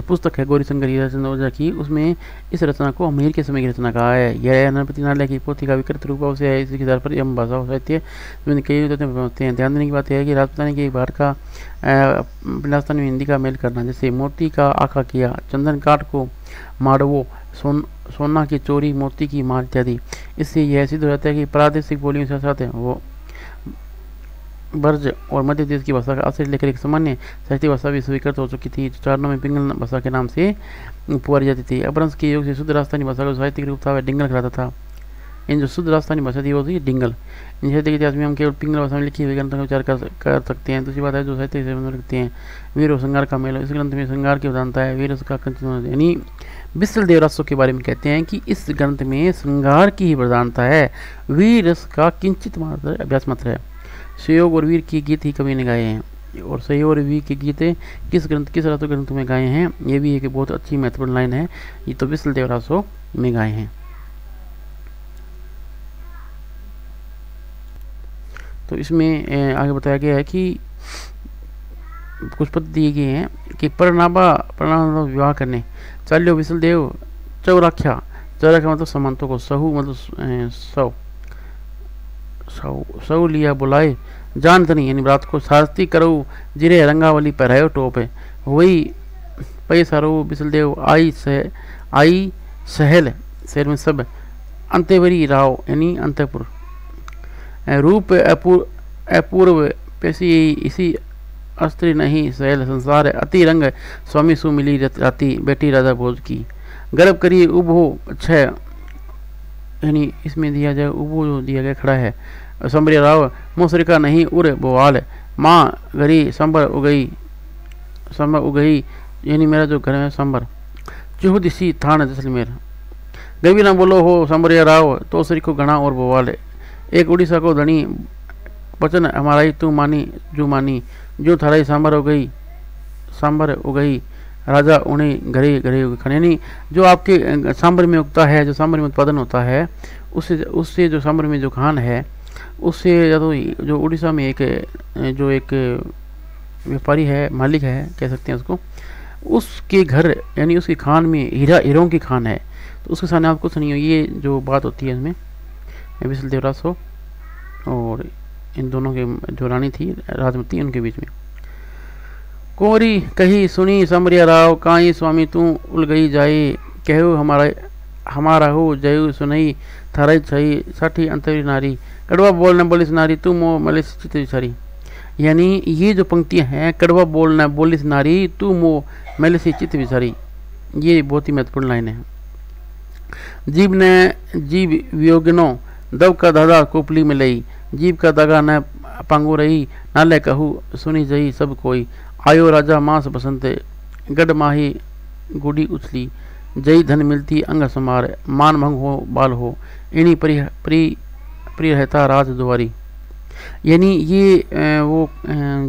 पुस्तक है गौरी शंकर हीराचंद ओझा की, उसमें इस रचना को अमीर के समय की रचना कहा है। यह नरपति नालय की पोथी का विकृत रूप से है। इसके आधार पर यम भाषा साहित्य में कई होते हैं। ध्यान देने की बात यह है कि राजपुतानी के बाहर का राजस्थान में हिंदी का मेल करना, जैसे मोती का आका किया, चंदन काठ को माड़वो, सोना की चोरी, मोती की मार इत्यादि। इससे यह सिद्ध हो जाता है कि प्रादेशिक बोलियों से साथ वो ब्रज और मध्य देश की भाषा का आश्रय लेकर एक सामान्य साहित्य भाषा भी स्वीकृत हो चुकी थी, जो चारणों में पिंगल भाषा के नाम से पुकारी जाती थी। अपभ्रंश के योग से शुद्ध राजस्थानी भाषा का साहित्यिक रूप था वह डिंगल कहलाता था। इन जो शुद्ध राजस्थानी भाषा थी वो थी डिंगल। इन साहित्य के इतिहास में हम केवल पिंगल भाषा में लिखी हुई ग्रंथों का विचार कर सकते हैं। दूसरी बात है जो साहित्य से संबंध रखते हैं, वीर और श्रृंगार का मेल। इस ग्रंथ में श्रृंगार की प्रधानता है, वीर का कंचन, यानी विशल देव रासो के बारे में कहते हैं कि इस ग्रंथ में श्रृंगार की ही प्रधानता है, वीर रस का किंचित मात्र अभ्यास मात्र है। सहयोग और वीर की गीत ही कवि ने गाए हैं, और सहयोग और वीर की गीत किस रासो ग्रंथ में गाए हैं, ये भी एक बहुत अच्छी महत्वपूर्ण लाइन है। ये तो विशल देव रासो में गाए हैं। तो इसमें आगे बताया गया है कि कुछ पद दिए गए हैं कि परनाबा विवाह करने, चाल्यो विशल देव चौराख्या मतलब समानतों को, सहु मतलब सौ लिया बुलाए, जानतनी यानी रात को सारस्ती करो, जिरे रंगावली पहरायो टोप है, वही पैसारो विशल देव आई सहल शहर में सब, अंतेवरी राव यानी अंतपुर, रूप अपूर्व पैसी इसी अस्त्री नहीं सहल संसार, अति रंग स्वामी सु मिली राती, बेटी राधा भोज की, गर्भ करिए उभो छह, यानी इसमें दिया जाए उभो जो दिया गया खड़ा है, संबर राव मोसरिका नहीं उर बोवाल, माँ घरी संबर उगई यानी मेरा जो घर है संबर, चुहद सी थान जैसलमेर, गवी ना बोलो हो संबर राव तो सरी को घना और बोवाल, एक उड़ीसा को धनी वचन हमारा ही तू मानी जो थाराई सांबर उगई राजा उन्हें घरे खाने, यानी जो आपके सांबर में उगता है, जो सांबर में उत्पादन होता है, उससे जो सांबर में जो खान है, उससे या तो जो उड़ीसा में एक व्यापारी है, मालिक है कह सकते हैं उसको, उसके घर यानी उसकी खान में हीरों की खान है, तो उसके सामने आप कुछ नहीं हो। ये जो बात होती है इसमें विशलदेव रासो और इन दोनों के जो रानी थी राजमती उनके बीच में। कोरी कही सुनी समरिया राव काई स्वामी तू उल गई जाए कहू हमारा हो जयु सुनई थारई छई साठी अंतरी नारी कड़वा बोलना बोलिस नारी तू मो मलिस चित विचारी। यानी ये जो पंक्तियां हैं, कड़वा बोलना बोलिस नारी तू मो मलिस चित विचारी, ये बहुत ही महत्वपूर्ण लाइन है। जीव ने जीव वियोगिनो दव का दादा कोपली में लई जीव का दगा न पांगो रही नाले कहू सुनी जई सब कोई आयो राजा मास बसंत गढ़ माही गुड़ी उछली जई धन मिलती अंग समार मान भंग हो बाल हो इन्हीं प्रिय रहता राज दुआरी। यानी ये वो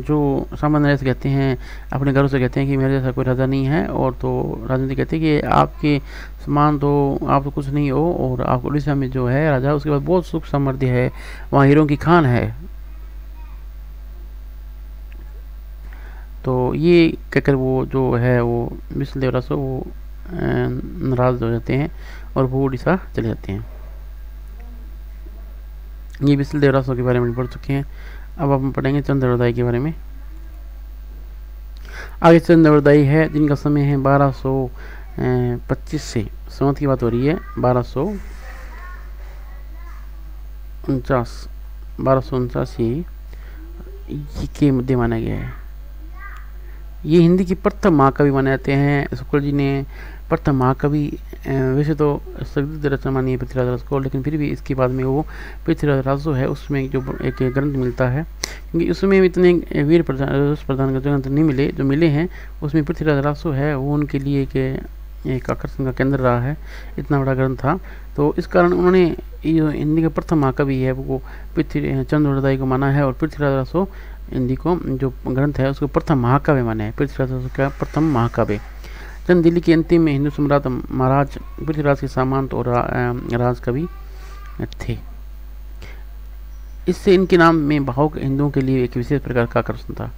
जो सामान्य से कहते हैं, अपने घरों से कहते हैं कि मेरे जैसा कोई राजा नहीं है, और तो राजनीति कहते हैं कि आपके समान तो आप तो कुछ नहीं हो, और आप उड़ीसा में जो है राजा उसके बाद बहुत सुख समृद्धि है, वहाँ हीरों की खान है। तो ये कहकर वो जो है वो विशलदेव रासो वो नाराज हो जाते हैं और वो उड़ीसा चले जाते हैं। ये विशलदेव रासो के बारे में पढ़ चुके हैं। अब हम पढ़ेंगे चंद्रवरदाई के बारे में। आगे चंद्रवरदाई है जिनका समय है 1225 से, संवत की बात हो रही है 1249 के मध्य माना गया है। ये हिंदी की प्रथम महाकवि माने जाते हैं। शुक्ल जी ने प्रथम महाकवि, वैसे तो संदिग्ध रचना मानी है पृथ्वीराज रासो को, लेकिन फिर भी इसके बाद में वो पृथ्वीराज रासो है उसमें जो एक ग्रंथ मिलता है, क्योंकि उसमें इतने वीर प्रधान ग्रंथ नहीं मिले, जो मिले हैं उसमें पृथ्वीराज रासो है वो उनके लिए एक आकर्षण का केंद्र रहा है, इतना बड़ा ग्रंथ था। तो इस कारण उन्होंने ये हिंदी का प्रथम महाकवि है वो चंद्रवरदाई को माना है, और पृथ्वीराज रासो हिंदी को जो ग्रंथ है उसको प्रथम महाकाव्य माने हैं। पृथ्वीराज रासो का प्रथम महाकाव्य। चंद दिल्ली के अंतिम में हिंदू सम्राट महाराज पृथ्वीराज के सामंत और राज कवि थे। इससे इनके नाम में भावुक हिंदुओं के लिए एक विशेष प्रकार का आकर्षण था।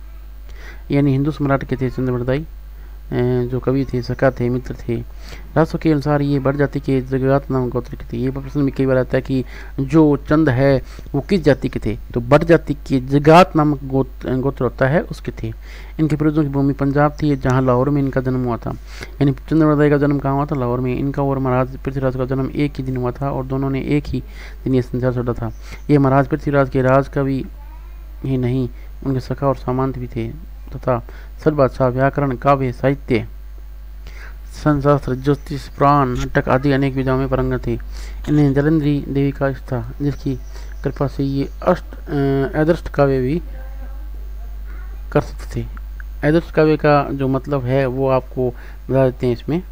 यानी हिंदू सम्राट के थे चंद्रवरदाई, जो कवि थे, सखा थे, मित्र थे। रासो के अनुसार ये बढ़ जाति के जगत नाम गोत्र के थे। ये प्रश्न में कई बार आता है कि जो चंद है वो किस जाति के थे, तो बढ़ जाति के जगात नामक गोत्र होता है उसके थे। इनके पूर्वजों की भूमि पंजाब थी, जहाँ लाहौर में इनका जन्म हुआ था। यानी चंद्रवरदाई का जन्म कहाँ हुआ था? लाहौर में। इनका और महाराज पृथ्वीराज का जन्म एक ही दिन हुआ था, और दोनों ने एक ही दिन ये संसार छोड़ा था। ये महाराज पृथ्वीराज के राज कवि ही नहीं, उनके सखा और सामंत भी थे, तथा सर्वभाषा, व्याकरण, काव्य, साहित्य, संशास्त्र, ज्योतिष, पुराण, नाटक आदि अनेक विधाओं में पारंगत थे। इन्हें जलंधरी देवी का इष्ट था, जिसकी कृपा से ये आदर्श काव्य भी कर सकते थे। आदर्श काव्य का जो मतलब है वो आपको बता देते हैं इसमें।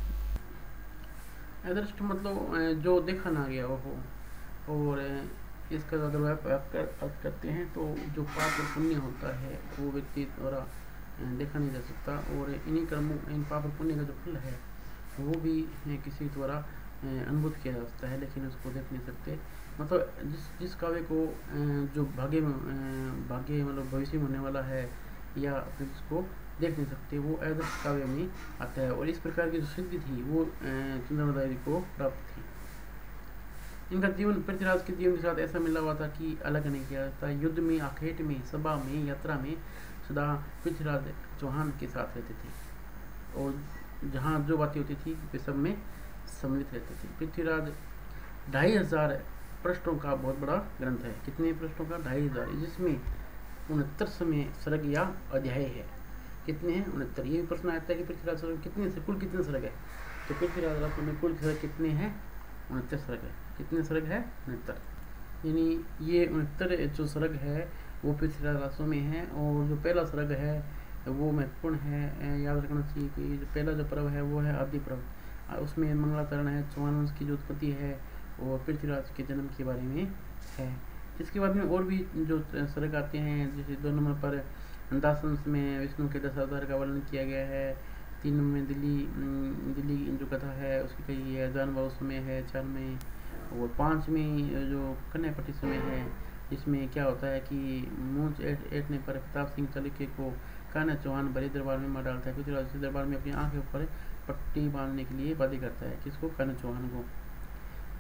आदर्श मतलब जो देखा ना गया वो हो, और इसका अगर बात करते हैं तो जो पाप और पुण्य होता है वो व्यक्ति द्वारा देखा नहीं जा सकता, और इन्हीं कर्मों, इन पाप और पुण्य का जो फल है वो भी किसी द्वारा अनुभूत किया जा सकता है, लेकिन उसको देख नहीं सकते। मतलब जिस काव्य को जो भाग्य मतलब भविष्य में होने वाला है या फिर जिसको देख नहीं सकते, वो आदर्श काव्य में आता है। और इस प्रकार की जो सिद्धि थी वो चंद्रवरदाई को प्राप्त थी। इनका जीवन पृथ्वीराज के जीवन के साथ ऐसा मिला हुआ था कि अलग नहीं किया जाता। युद्ध में, आखेट में, सभा में, यात्रा में सदा पृथ्वीराज चौहान के साथ रहते थे, और जहाँ जो बातें होती थी वे सब में सम्मिलित रहते थे। पृथ्वीराज 2500 पृष्ठों का बहुत बड़ा ग्रंथ है। कितने पृष्ठों का? 2500, जिसमें 69 सर्ग या अध्याय है। कितने हैं? 69। ये प्रश्न आता है कि पृथ्वीराज कितने सर्ग है, तो पृथ्वीराज रासो में कुल सर्ग कितने हैं? 69 सर्ग है। कितने सर्ग है? 69। यानी ये 69 जो सर्ग है वो पृथ्वीराज रासो में है। और जो पहला सर्ग है वो महत्वपूर्ण है, याद रखना चाहिए कि जो पहला जो पर्व है वो है आदि पर्व। उसमें मंगलाचरण है, चौहान वंश की जो उत्पत्ति है और पृथ्वीराज के जन्म के बारे में है। इसके बाद में और भी जो सर्ग आते हैं, जैसे 2 नंबर पर दासवंश में विष्णु के 10 अवतार का वर्णन किया गया है। 3 नंबर में दिल्ली जो कथा है उसकी कही है। जानवर उसमें है 4 में, और 5 में जो कन्यापति समय है, इसमें क्या होता है कि मूंछ ऐठने पर प्रताप सिंह चालुक्य को कान्हा चौहान बड़े दरबार में मार डालता है। पृथ्वीराज के दरबार में अपनी आंखें ऊपर पट्टी बांधने के लिए बाध्य करता है। किसको? कान्हा चौहान को।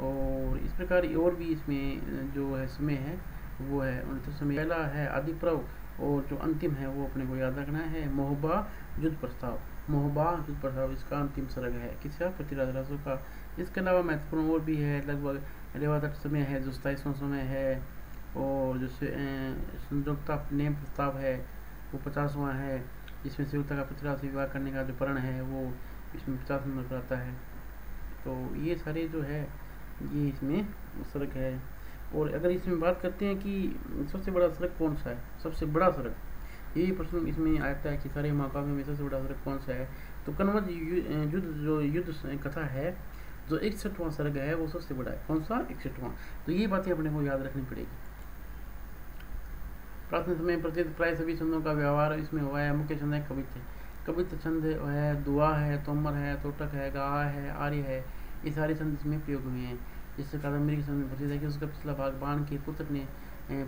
और इस प्रकार और भी इसमें जो है समय है वो है 29 समय। पहला है आदि पर्व और जो अंतिम है वो अपने को याद रखना है मोहबा युद्ध प्रस्ताव। मोहबा युद्ध प्रस्ताव इसका अंतिम सर्ग है किसका, पृथ्वीराज रासो का। इसके अलावा महत्वपूर्ण और भी है, लगभग रेवादत्त समय है जो 27वां समय है, और जो संयुक्ता नेम प्रस्ताव है वो 50वां है, जिसमें संयुक्ता का पृथ्वीराज से विवाह करने का जो प्रण है वो इसमें 50 नंबर पर आता है। तो ये सारे जो है ये इसमें सड़क है। और अगर इसमें बात करते हैं कि सबसे बड़ा सड़क कौन सा है, सबसे बड़ा सड़क, यही प्रश्न इसमें आता है कि सारे महाकाव्यों में सबसे बड़ा सड़क कौन सा है। तो कन्वज युद्ध जो युद्ध कथा है जो 61वां सर्ग है वो सबसे बड़ा है। कौन सा, 61वां। तो ये बातें अपने को याद रखनी पड़ेगी। प्राचीन समय प्रसिद्ध प्राय सभी छंदों का व्यवहार इसमें हुआ है। मुख्य छंद है कवित्त। कवित्त छंद है, दुआ है, तोमर है, तोटक है, गाहा है, आर्य है, ये सारे छंद इसमें प्रयोग हुए हैं। जिससे कादम्बरी के छंद में प्रसिद्ध है कि उसका पिछला भाग बाण के पुत्र ने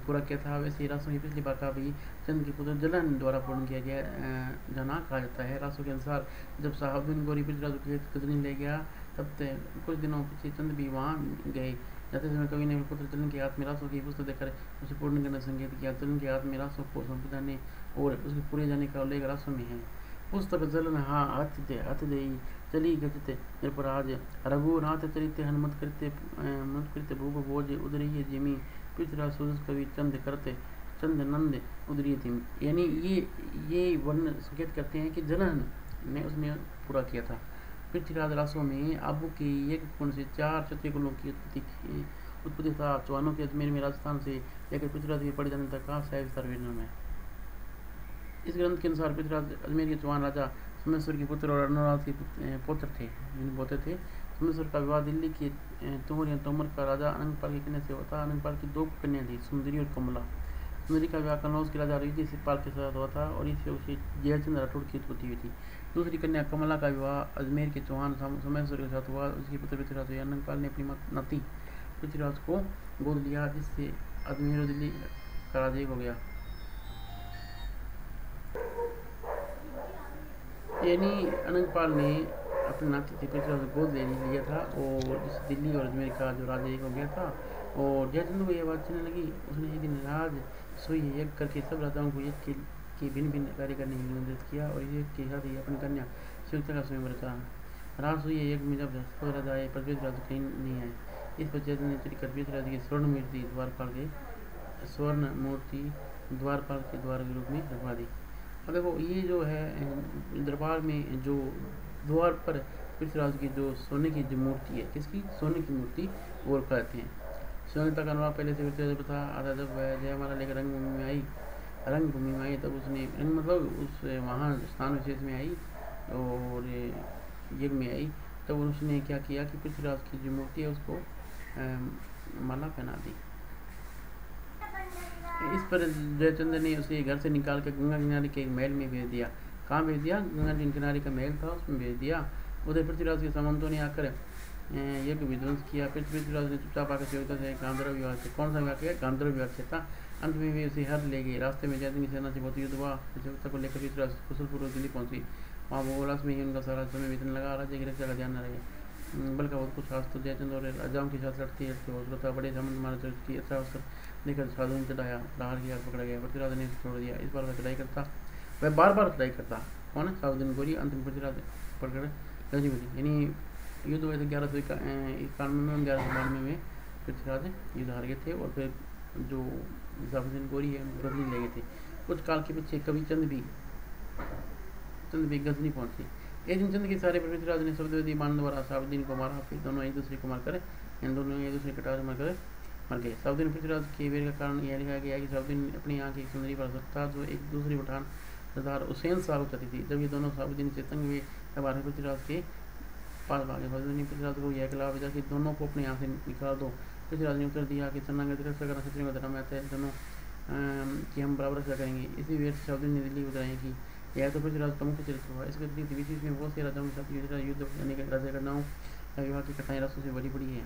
पूरा किया था। वैसे रासों की पिछली भाग का भी चंद के पुत्र जलन द्वारा पूर्ण किया गया जाना कहा जाता है। रासों के अनुसार जब साहबुद्दीन गौरी पृथ्वीराज के कदनी ले गया तब कुछ दिनों पीछे चंद भी वहाँ गए। जाते समय कवि ने पुत्र जलन के हाथ में रासों की पुस्तक देकर उसे पूर्ण करने संकेत किया। जलन के हाथ में रासों को संप्रदाने और उसके पूरे जाने का उल्लेख रासों में है। पुस्तक जलन हाँ हथ दे चली गजते निरपराज रघुनाथ चरित हनुमत करते भूप भोज उदरीय जिमी पृथ्वीराज सुदस कवि चंद करते चंद नंद उदरीय जिमी। यानी ये वर्ण संकेत करते हैं कि जलन ने उसने पूरा किया था। पृथ्वीराज रासों में आबू की एक कुंड से 4 क्षत्रिय कुलों की उत्पत्ति था। चौहानों के अजमेर में राजस्थान से लेकर पृथ्वीराज के पड़ जाने तक का विस्तार वर्णन है। इस ग्रंथ के अनुसार पृथ्वीराज अजमेर के चौहान राजा सोमेश्वर के पुत्र और अनुराग के पुत्र थे, पोते थे। सोमेश्वर का विवाह दिल्ली के तोमर का राजा अनंगपाल की कन्या से हुआ था। अनंगपाल की 2 कन्या थी, सुंदरी और कमला। सुंदरी का विवाह कन्नौज के राजा रीति सिपाल के साथ हुआ था और इससे उसे जयचंद राठौड़ की उत्पत्ति हुई थी। दूसरी कन्या कमला का विवाह अजमेर के चौहान सोमेश्वर के साथ हुआ। उसके पुत्र पृथ्वीराज हुए। अनंगपाल ने अपनी नाती पृथ्वीराज को गोद लिया जिससे अजमेर और दिल्ली का राजा हो गया। यानी अनंगपाल ने अपने नाती थे पृथ्वीराज को गोद ले लिया था और जिससे दिल्ली और अजमेर का जो राजा एक हो गया था। और जयचंद को यह बात चलने लगी। उसने एक दिन राज सोई यज्ञ करके सब राजाओं को यज्ञ की भिन्न भिन्न कार्य करने के लिए निमंत्रित किया और यज्ञ के साथ ही अपनी कन्या संयुक्ता का स्वयं रचा। राज सोई यज्ञ में जब सब राजा आए पर पृथ्वीराज कहीं नहीं आए। इस पर जयचंद ने चढ़कर पृथ्वीराज की स्वर्ण मूर्ति द्वारपाल के द्वार के रूप में रखवा दी। अब देखो ये जो है दरबार में जो द्वार पर पृथ्वीराज की जो सोने की जो मूर्ति है, किसकी, सोने की मूर्ति वो कहते हैं। स्वयंता का अनुवाद पहले से पृथ्वीराज था। आधा जब वह जयमाला लेकर रंगभूमि में आई तब उसने मतलब उस वहाँ स्थान विशेष में आई और यज्ञ में आई तब उसने क्या किया कि पृथ्वीराज की जो मूर्ति है उसको माला पहना दी। इस पर जयचंद्र ने उसे घर से निकाल कर गंगा किनारे के एक महल में भेज दिया। कहाँ भेज दिया, गंगा किनारे का महल था उसमें भेज दिया। उधर पृथ्वीराज के सामंतों ने आकर यज्ञ विध्वंस किया। पृथ्वीराज ने चुपचाप आकर सेवता से गांधर्व विवाह से, कौन सा विवाह किया, गांधर्व विवाह से था। अंत में वे उसे हर ले गए। रास्ते में जयचंद्र की सेना से बहुत युद्ध हुआ। सेवता को लेकर पृथ्वीराज कुशलपूर्वक दिल्ली पहुंची। वहाँ भूगोलास में ही उनका सारा समय बीतने लगा। राज्य की रक्षा का ध्यान न रहे। बल का बहुत कुछ आज तो जयचंद्र और राजाओं के साथ लड़ते हौसला था। बड़े सामंत मारे की अच्छा अवसर लेकर साधु ने चढ़ाया। प्रहार किया, पकड़ा गया। पृथ्वीराज ने छोड़ दिया। इस बार वह चढ़ाई करता, वह बार बार चढ़ाई करता। कौन है, साधुद्दीन गौरी। अंत में पृथ्वीराज पकड़ गजनी मिली। यानी युद्ध हुए थे 1191 में, 1192 में पृथ्वीराज युद्ध हार गए थे और फिर जो साधुद्दीन गौरी है गजनी ले गए थे। कुछ काल के पीछे कभी चंद भी गजनी पहुंचे। एक दिन चंद के सारे पृथ्वीराज ने शब्दवेदी बाण द्वारा साहबुद्दीन को मारा। फिर दोनों एक दूसरे को मारकर कटार मारकर मर गए। साहबुद्दीन पृथ्वीराज के वीर का कारण यह लिखा गया कि साहबुद्दीन अपनी आँख एक सुंदरी पर था जो एक दूसरी पठान सरदार हुसैन साहब चाहती थी। जब ये दोनों साहबुद्दीन से तंग हुए तब आगे पृथ्वीराज के पास भागे। साहबुद्दीन ने पृथ्वीराज को यह खिलाफ भेजा कि दोनों को अपने यहाँ से निकाल दो। पृथ्वीराज ने उत्तर दिया कि शरणागत रक्षा करना क्षत्रियों का धर्म है, दोनों कि हम बराबर रक्षा करेंगे। इसी वीर से साहबुद्दीन ने दिल्ली उतराई कि यह तो पृथ्वीराज का मुख्य चरित्र हुआ। इसके अतिरिक्त बीच में बहुत से राजाओं के साथ युद्ध यानी राजा घटनाओं का विवाह की कथाएं रासों से बड़ी बड़ी है।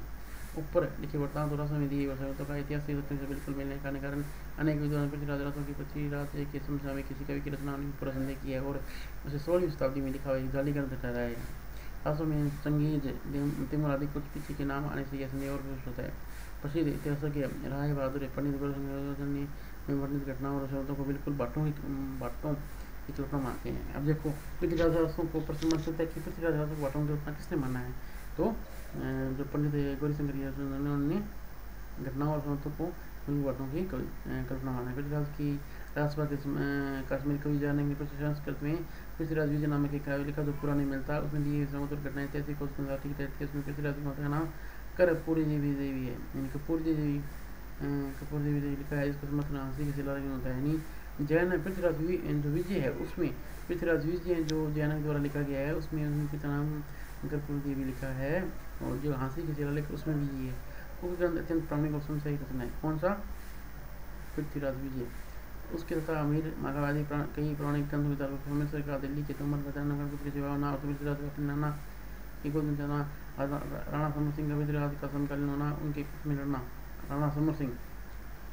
ऊपर लिखे वृत्तांत रासों में दिए वसंतों का ऐतिहासिक तथ्यों से बिल्कुल मिलने के कारण अनेक विद्वान पृथ्वीराज रासों की पृथ्वीराज के समस्या में किसी कवि की रचना पूरा संदेह की है और उसे 16वीं शताब्दी में लिखा हुआ एक जाली ग्रंथ ठहराया है। रासों में संगीत तिमुर आदि कुछ पीछे के नाम आने से यह संदेह और पुष्ट होता है। प्रसिद्ध इतिहास के राय बहादुर पंडित गुरुसंग ने वर्णित घटनाओं और शब्दों को बिल्कुल बाटों की कल्पना मानते हैं। अब देखो पृथ्वीराज रासों को प्रश्न मन सकता है कि पृथ्वीराज रासों को बाटों की कल्पना किसने माना है। तो जो पंडित गौरीशंकर उन्होंने घटनाओं और शब्दों को बाटों की कल्पना माना है। पृथ्वीराज की राजसभा कश्मीर कवि जानेंगे कुछ संस्कृत में पृथ्वीराज विजय नामक एक काव्य लिखा जो पूरा नहीं मिलता। उसमें दिए समुद्र घटनाएं ऐतिहासिक और उसमें पृथ्वीराज माता का नाम कर्पूरी देवी देवी है, यानी कपूर देवी लिखा है। इसका समर्थन हंसी के सिला होता है। यानी जैन पृथ्वीराज जो विजय है उसमें पृथ्वीराज विजय जो जैन द्वारा लिखा गया है उसमें उनके नाम कर्पूर देवी लिखा है, और जो हंसी के सिला लिखा उसमें विजय है। वो ग्रंथ अत्यंत प्रामाणिक और सही रचना है। कौन सा? पृथ्वीराज विजय। उसके तथा अमीर माघवादी कई पौराणिक ग्रंथ विचार परमेश्वर का दिल्ली के तोमर के सिवा ना पृथ्वीराज का नाना की गोद जाना राणा समर सिंह का पृथ्वीराज का समकालीन होना उनके में लड़ना राणा समर सिंह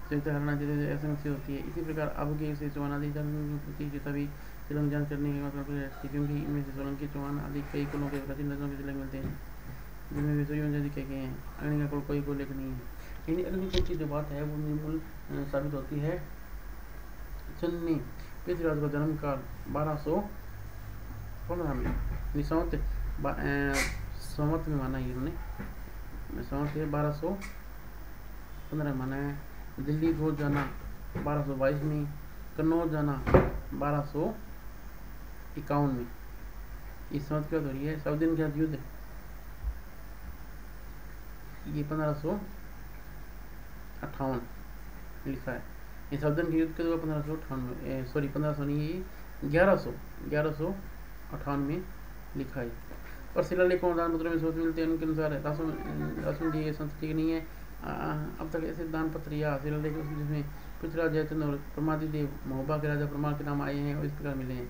संयुक्त हरियाणा जैसे ऐसे में होती है। इसी प्रकार अब के से चौहान आदि की सभी तिलंग जान करने के मतलब क्योंकि इनमें से सोलंकी चौहान आदि कई कुलों के प्राचीन राजाओं के तिलक मिलते हैं जिनमें विषयों आदि कह गए हैं। अग्नि का कुल कोई को लेख नहीं है। यानी अग्निकुल की जो बात है वो निर्मूल साबित होती है। चंद ने पृथ्वीराज का जन्म काल 1215 में संवत में माना है। इन्होंने संवत 1215 माना है। दिल्ली को जाना 1222 में, कन्नौज जाना 1251 में। इस संवत क्या हो रही है? 7 दिन का युद्ध ये 1558 लिखा है। ये 7 दिन के युद्ध के द्वारा 1558 नहीं 1158 में लिखा है। और शिलालेखों और दान पत्रों में सोच मिलते हैं उनके अनुसार रासुन की संस्कृति नहीं है। अब तक ऐसे दान पत्र या शिलालेख जिसमें पृथ्वीराज जयचंद और प्रमादिदेव महोबा के राजा प्रमाण के नाम आए हैं और इस प्रकार मिले हैं।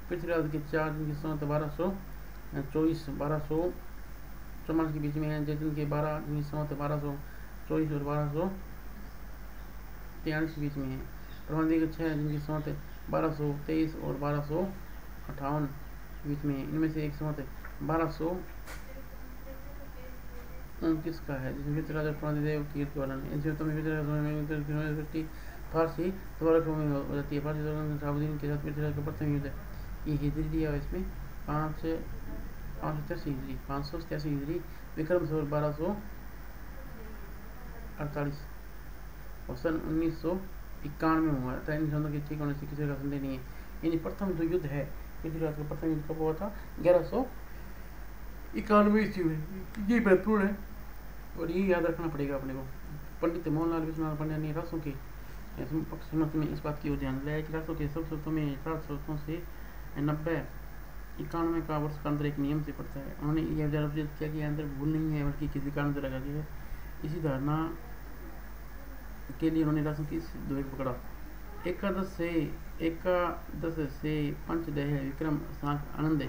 पृथ्वीराज के 4 दिन की संवत 1224 के बीच में है। जयचंद के 12 दिन की संवत 1224 और 1243 के बीच में है। प्रमादिदेव के 6 दिन की संवत 1223 और 1258 के बीच में है। इनमें से एक संवत 1229 का है जिसमें पृथ्वीराज और प्रमादिदेव की वर्णन है। इन संवतों में पृथ्वीराज फारसी द्वारा में हो जाती है। फारसी शहाबुद्दीन के साथ पृथ्वीराज का प्रथम युद्ध ये हिजरी दिया है। इसमें 587 हिजरी विक्रम संवत 1248 और सन 1991 में हुआ था। इन संवतों के ठीक होने से किसी का संदेह नहीं है। यानी प्रथम जो युद्ध है पृथ्वीराज का प्रथम युद्ध कब हुआ था? 1191 ईस्वी में। ये महत्वपूर्ण है और ये याद रखना पड़ेगा अपने को। पंडित मोहनलाल विश्वनाथ पंड्या ने रासों के पक्ष में इस बात की ओर ध्यान दिया कि रासों के सब स्रोतों में 4 स्रोतों से 90-91 का वर्ष का अंतर एक नियम से पड़ता है। उन्होंने यह अर्जित किया कि अंतर भूल नहीं है बल्कि किसी कारण से लगा गया है। इसी धारणा के लिए उन्होंने रासों की दो एक पकड़ा। एकादश से पंचदह विक्रम साख आनंद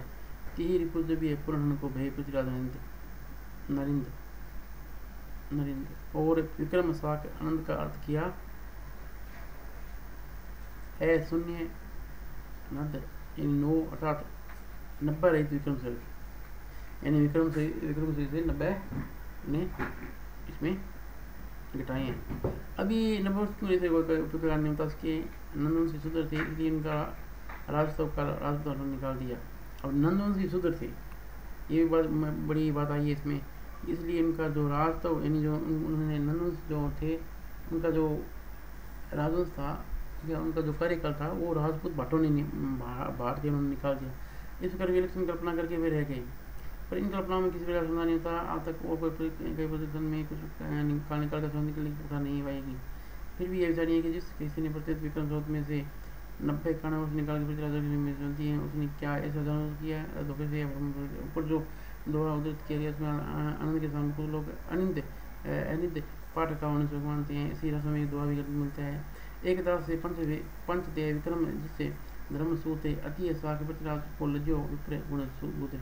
तिहिर पूज्य भी है पूर्ण को भय पृथ्वीराज नरिंद और विक्रम साख आनंद का अर्थ किया है शून्य नद 9 अर्थात 90 रहित विक्रम से, यानी विक्रम से 90 ने इसमें घटाए हैं। अभी नंबर के नंदन से सुधर थे इसलिए इनका राजस्व का राजस्व निकाल दिया। अब नंदन से सुधर थे ये भी बड़ी बात आई है इसमें। इसलिए इनका जो राजस्व यानी जो उन्होंने नंदन जो थे उनका जो राजवंश था या उनका जो कार्यकाल था वो राजपूत भाटों ने बांट के उन्होंने निकाल दिया। इस प्रकार विलक्षण कल्पना करके वे रह गए, पर इन कल्पनाओं में किसी प्रकार सुना नहीं था। आज तक और कोई कई प्रदर्शन में कुछ निकाल कर समझने के लिए प्रथा नहीं पाएगी। फिर भी यह विचार है कि जिस किसी ने प्रत्येक विक्रम स्रोत में से 90 91 वर्ष निकाल के में चलती है उसने क्या ऐसा जानवर किया है। धोखे से ऊपर जो दोहरा उद्धृत किया गया उसमें आनंद के सामने कुछ लोग अनिंद पाठ का होने से मानते हैं। इसी रस्म में दोहा भी मिलता है। एक दास से पंचदेह विक्रम जिससे धर्म सूते अति साख पृथ्वीराज को लज्जो विप्र गुण सूते।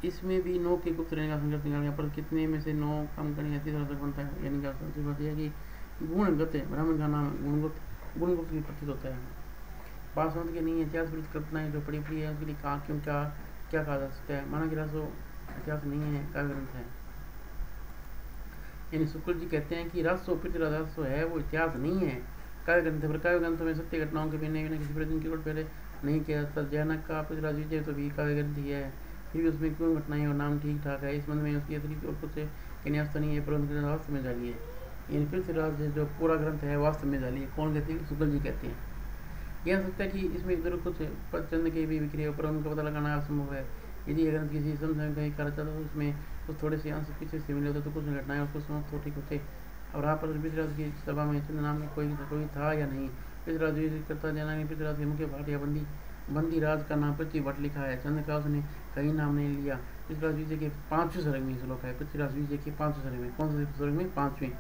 इसमें भी 9 के गुप्त रहने का संकल्प निकाल गया, पर कितने में से 9 कम करने अति सरल बनता है। यानी क्या सबसे बात यह कि गुणगत है, ब्राह्मण का नाम गुणगुप्त भी प्रतीत होता है। बासमत के नहीं है इतिहास कल्पनाएं जो पड़ी है उसके लिए कहा क्यों क्या क्या कहा जा सकता है, माना कि रासो इतिहास नहीं है, काव्य ग्रंथ है। यानी शुक्ल जी कहते हैं कि रासो पृथ्वीराज रासो है वो इतिहास नहीं है, काव्य ग्रंथ है। पर काव्य ग्रंथों में सत्य घटनाओं के बिना किसी प्रयोजन की पहले नहीं किया जाता। जैनक का पृथ्वीराज विजय तो भी काव्य ग्रंथ ही है, फिर भी उसमें क्यों घटनाएं और नाम ठीक ठाक है, इस संबंध में उसकी अतिरिक्त और कुछ कन्यास तो नहीं है, परंतु वास्तव में जाली है। यानी पृथ्वीराज जो पूरा ग्रंथ है वास्तव में जाली है। कौन कहते हैं? शुक्ल जी कहते हैं। यह सकता है कि इसमें इधर कुछ चंद के भी विक्रिया पर उनका पता लगाना असंभव है। यदि ये ग्रंथ किसी समय कहीं कार्य चलता तो उसमें कुछ थोड़े से अंश पीछे से मिले होते तो कुछ घटनाएं और कुछ समाप्त हो ठीक होते। और यहाँ पर पृथ्वीराज की सभा में चंद नाम में कोई था या नहीं? पृथ्वीराज करता जाना कि पृथ्वीराज के मुख्य भाट या बंदी राज का नाम पृथ्वी भट्ट लिखा है। चंद का उसने कहीं नाम नहीं लिया। पृथ्वीराज विजय के 5वें सर्ग में श्लोक है, पृथ्वीराज विजय के 5वें सर्ग में। कौन से सर्ग में? 5वें।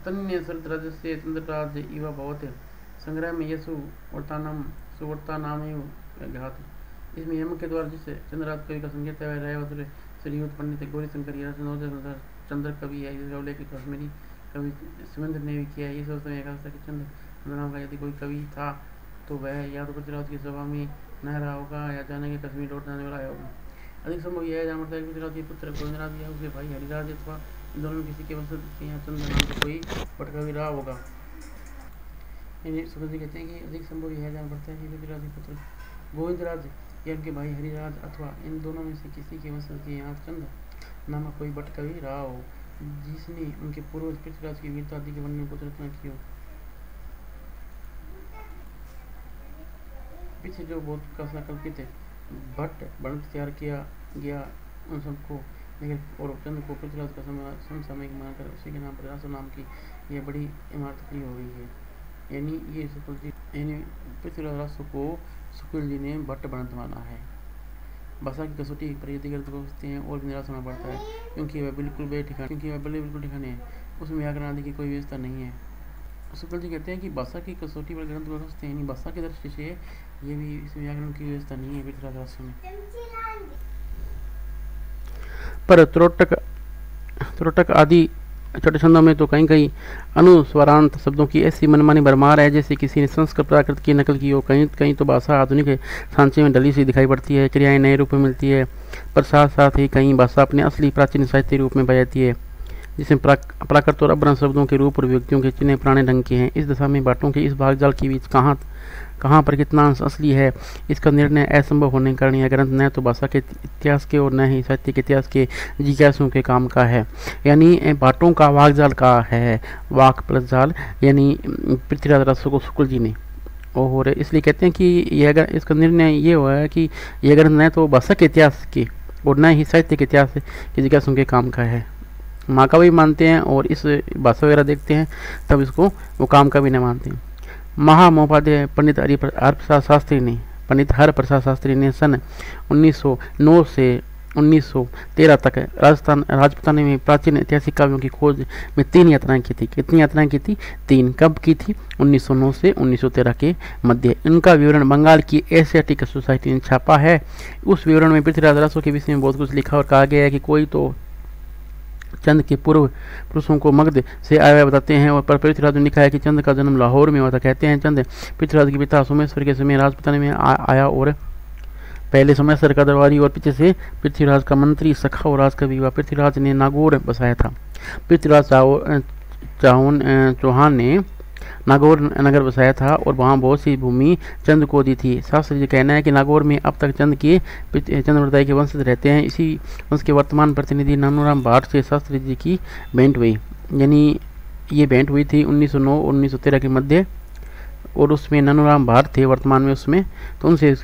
तन्य शरद से चंद्रराज इवा भवत संग्रह में यशु वर्तानम सुवर्ता नाम घात। इसमें यम के द्वारा जिससे चंद्रराज कवि का संकेत है राय वसुर श्रीयुत पंडित गौरी शंकर चंद्र कवि है, जिसका उल्लेख कश्मीरी कवि सुमेंद्र ने भी किया है। ये सोचते हैं कि चंद्र नाम का यदि कोई कवि था तो वह या तो पृथ्वीराज की सभा में न रहा होगा या जाने के कश्मीर लौट जाने वाला होगा। अधिक संभव यह है जहाँ पड़ता है पृथ्वीराज के पुत्र गोविंदराज या उसके भाई हरिराज अथवा इन दोनों में किसी के वंशज या चंद्र नाम का कोई पटकवि रहा होगा। सुखद जी कहते हैं कि अधिक संभव यह जान पड़ता है कि पृथ्वीराज के पुत्र गोविंदराज या उनके भाई हरिराज अथवा इन दोनों में से किसी के वंशज के यहाँ चंद्र नामक कोई बट कवि रहा हो, जिसने उनके पूर्वज पृथ्वीराज की वीरता आदि के वर्णन को रचना की हो। पीछे जो बहुत कसना कल्पित है भट्ट वर्णन तैयार किया गया उन सबको लेकिन और चंद्र को पृथ्वीराज का समसामयिक मानकर उसी के नाम पर रासो नाम की यह बड़ी इमारत खड़ी हो गई है। यानी ये शुक्ल जी यानी पृथ्वीराज रासो को शुक्ल जी ने भट्ट वर्णन माना है। भाषा की कसौटी पर यदि गलत पहुँचते हैं और भी निराश होना पड़ता है क्योंकि वह बिल्कुल बिल्कुल ठिकाने है, उसमें व्याकरण आदि की कोई व्यवस्था नहीं है। शुक्ल जी कहते हैं कि भाषा की कसौटी पर ग्रंथ पहुँचते हैं, भाषा की दृष्टि से ये भी इसमें व्याकरण की व्यवस्था नहीं है पृथ्वीराज रासो में। पर त्रोटक आदि छोटे छंदों में तो कहीं कहीं अनुस्वरांत शब्दों की ऐसी मनमानी भरमार है जैसे किसी ने संस्कृत प्राकृत की नकल की हो। कहीं कहीं तो भाषा आधुनिक सांचे में डली सी दिखाई पड़ती है, क्रियाएं नए रूप में मिलती है, पर साथ साथ ही कहीं भाषा अपने असली प्राचीन साहित्य रूप में बजाती है जिसमें प्राकृत और अभ्रंश शब्दों के रूप और व्यक्तियों के चिन्ह पुराने ढंग के हैं। इस दशा में बाटों के इस भागजाल के बीच कहाँ पर कितना अंश असली है, इसका निर्णय असंभव होने के कारण यह ग्रंथ न तो भाषा के इतिहास के और न ही साहित्य के इतिहास के जिज्ञासुओं के काम का है। यानी बाटों का वाकजाल का है, वाक प्लस जाल, यानी पृथ्वीराज रासो को शुक्ल जी ने। और इसलिए कहते हैं कि यह इसका निर्णय ये हुआ है कि यह ग्रंथ न तो भाषा के इतिहास के और न ही साहित्य के इतिहास के जिज्ञासुओं के काम का है। माँ का भी मानते हैं और इस भाषा वगैरह देखते हैं तब इसको वो काम का भी नहीं मानते हैं। महामहोपाध्याय पंडित हरप्रसाद शास्त्री ने सन 1909 से 1913 तक राजपुताने में प्राचीन ऐतिहासिक काव्यों की खोज में 3 यात्राएं की थी। कितनी यात्राएं की थी? 3। कब की थी? 1909 से 1913 के मध्य। इनका विवरण बंगाल की एशियाटिक सोसाइटी ने छापा है। उस विवरण में पृथ्वीराज रासो के विषय में बहुत कुछ लिखा और कहा गया है कि कोई तो चंद के पूर्व पुरुषों को मगध से आया हुआ बताते हैं, और पर पृथ्वीराज ने लिखा है कि चंद का जन्म लाहौर में हुआ था। कहते हैं चंद पृथ्वीराज के पिता सोमेश्वर के समय राजपुताने में आया और पहले सोमेश्वर का दरबारी और पीछे से पृथ्वीराज का मंत्री सखा और राजकवि हुआ। पृथ्वीराज ने नागौर बसाया था। पृथ्वीराज चौहान ने नागौर नगर बसाया था और वहाँ बहुत सी भूमि चंद को दी थी। शास्त्री जी कहना है कि नागौर में अब तक चंद्रवरदाई के वंशज रहते हैं। इसी वंश के वर्तमान प्रतिनिधि नानूराम भाट से शास्त्री जी की भेंट हुई। यानी ये भेंट हुई थी 1909 और 1913 के मध्य, और उसमें नानूराम भाट थे वर्तमान में उसमें, तो उनसे